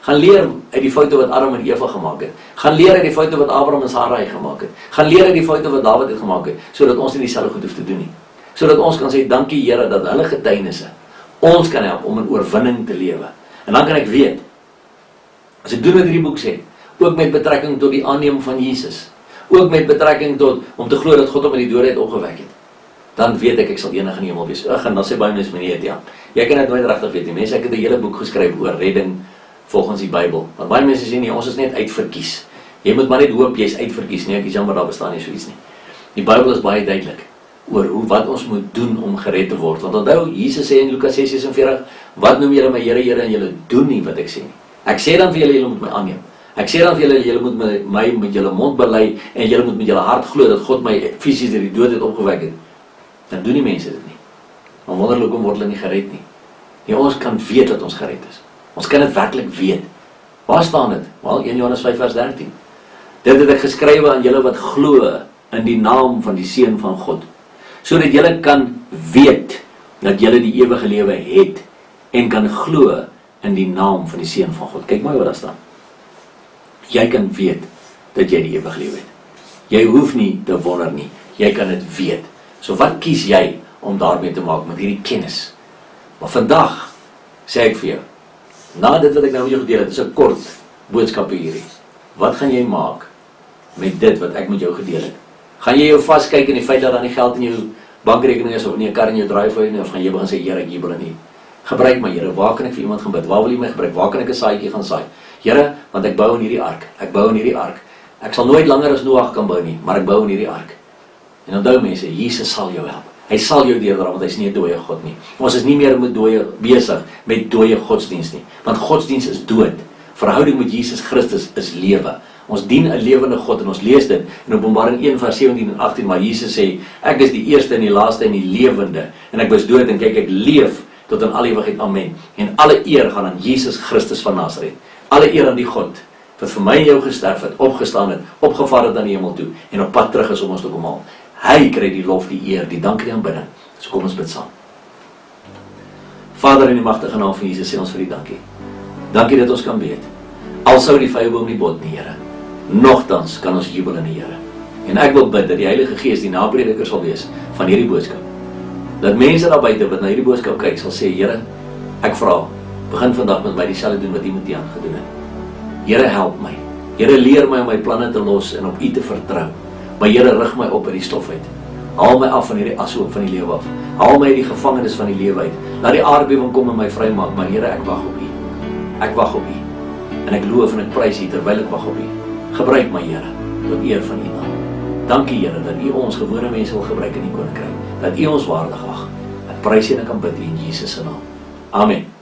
Gaan leer uit die foute wat Adam en Eva gemaak het. Gaan leer uit die foute wat Abraham en Sarai gemaak het. Gaan leer uit die foute wat Dawid het gemaak het, sodat ons nie dieselfde goed hoef te doen nie. Sodat ons kan sê, dankie Here, dat hulle getuienisse ons kan help om in oorwinning te lewe. En dan kan ek weet, as ek doen wat hierdie boek sê, ook met betrekking tot die aanneem van Jesus, ook met betrekking tot om te glo dat God hom uit die dode het opgewek het, dan weet ek sal eendag in die hemel wees. En dan sê baie mense, meneer, ja, jy kan dit nooit regtig weet nie. Mense, ek het 'n hele boek geskryf oor redding volgens die Bybel. Want baie mense sê nie, ons is net uitverkies. Jy moet maar net hoop jy is uitverkies nie. Ek is jammer, daar bestaan nie so iets nie. Die Bybel is baie duidelik oor wat ons moet doen om gered te word. Want onthou, Jesus sê in Lukas 6:46, wat noem julle my Here, Here, en julle doen nie wat ek sê nie. Ek sê dan vir julle, julle moet my aanneem. Ek sê dan vir julle, julle moet my met julle mond bely en julle moet met julle hart glo dat God my fisies uit die dood het opgewek het. Dan doen die mense dit nie. Maar wonderlik hoekom word hulle nie gered nie. Nee, ons kan weet dat ons gered is. Ons kan dit werklik weet. Waar staan dit? Wel, 1 Johannes 5 vers 13. Dit het ek geskrywe aan julle wat glo in die naam van die Seun van God, sodat julle kan weet dat julle die ewige lewe het en kan glo in die naam van die Seun van God. Kyk mooi wat daar staan. Jy kan weet dat jy die ewige lewe het. Jy hoef nie te wonder nie. Jy kan dit weet. So wat kies jy om daarmee te maak met hierdie kennis? Maar vandag sê ek vir jou, Na dit wat ek nou met jou gedeel het, is 'n kort boodskap hierdie. Wat gaan jy maak met dit wat ek met jou gedeel het? Gaan jy jou vaskyk in die feit dat daar nie geld in jou bankrekening is of nie 'n kar in jou driveway nie, of gaan jy begin sê, Here, ek jubel in U. Gebruik my, Here, waar kan ek vir iemand gaan bid? Waar wil U my gebruik? Waar kan ek 'n saadjie gaan saai? Here, want ek bou in hierdie ark. Ek bou in hierdie ark. Ek sal nooit langer as Noag kan bou nie, maar ek bou in hierdie ark. En onthou mense, Jesus sal jou help. Hy sal jou deurdra, want hy's nie 'n dooie God nie. Ons is nie meer besig met dooie godsdienst nie, want godsdienst is dood. Verhouding met Jesus Christus is lewe. Ons dien 'n lewende God en ons lees dit in Openbaring 1 vers 17 en 18, maar Jesus sê, ek is die eerste en die laaste en die lewende, en ek was dood en kyk, ek leef tot in al ewigheid, amen. En alle eer gaan aan Jesus Christus van Nasaret. Alle eer aan die God wat vir my en jou gesterf het, opgestaan het, opgevaar het aan die hemel toe en op pad terug is om ons te kom haal. Hy kry die lof, die eer, die dank en die aanbidding. So kom ons bid saam. Vader, in die magtige naam van Jesus sê ons vir U dankie. Dankie dat ons kan weet, al sou die vyeboom nie bot nie, Here, nogtans kan ons jubel in die Here. En ek wil bid dat die Heilige Gees die naprediker sal wees van hierdie boodskap. Dat mense daar buite wat na hierdie boodskap kyk sal sê, Here, ek vra, begin vandag met my dieselfde doen wat U met Jan gedoen het. Here, help my. Here, leer my om my planne te los en op U te vertrou. Maar Here, rig my op uit die stof uit. Haal my af van hierdie ashoop van die lewe af. Haal my uit die gevangenis van die lewe uit. Laat die aardbewing kom en my vrymaak. Maar Here, ek wag op U. Ek wag op U. En ek loof en ek prys U terwyl ek wag op U. Gebruik my, Here, tot eer van U naam. Dankie, Here, dat U ons gewone mense wil gebruik in die koninkryk. Dat U ons waardig ag. Ek prys U en ek aanbid U in Jesus se naam. Amen.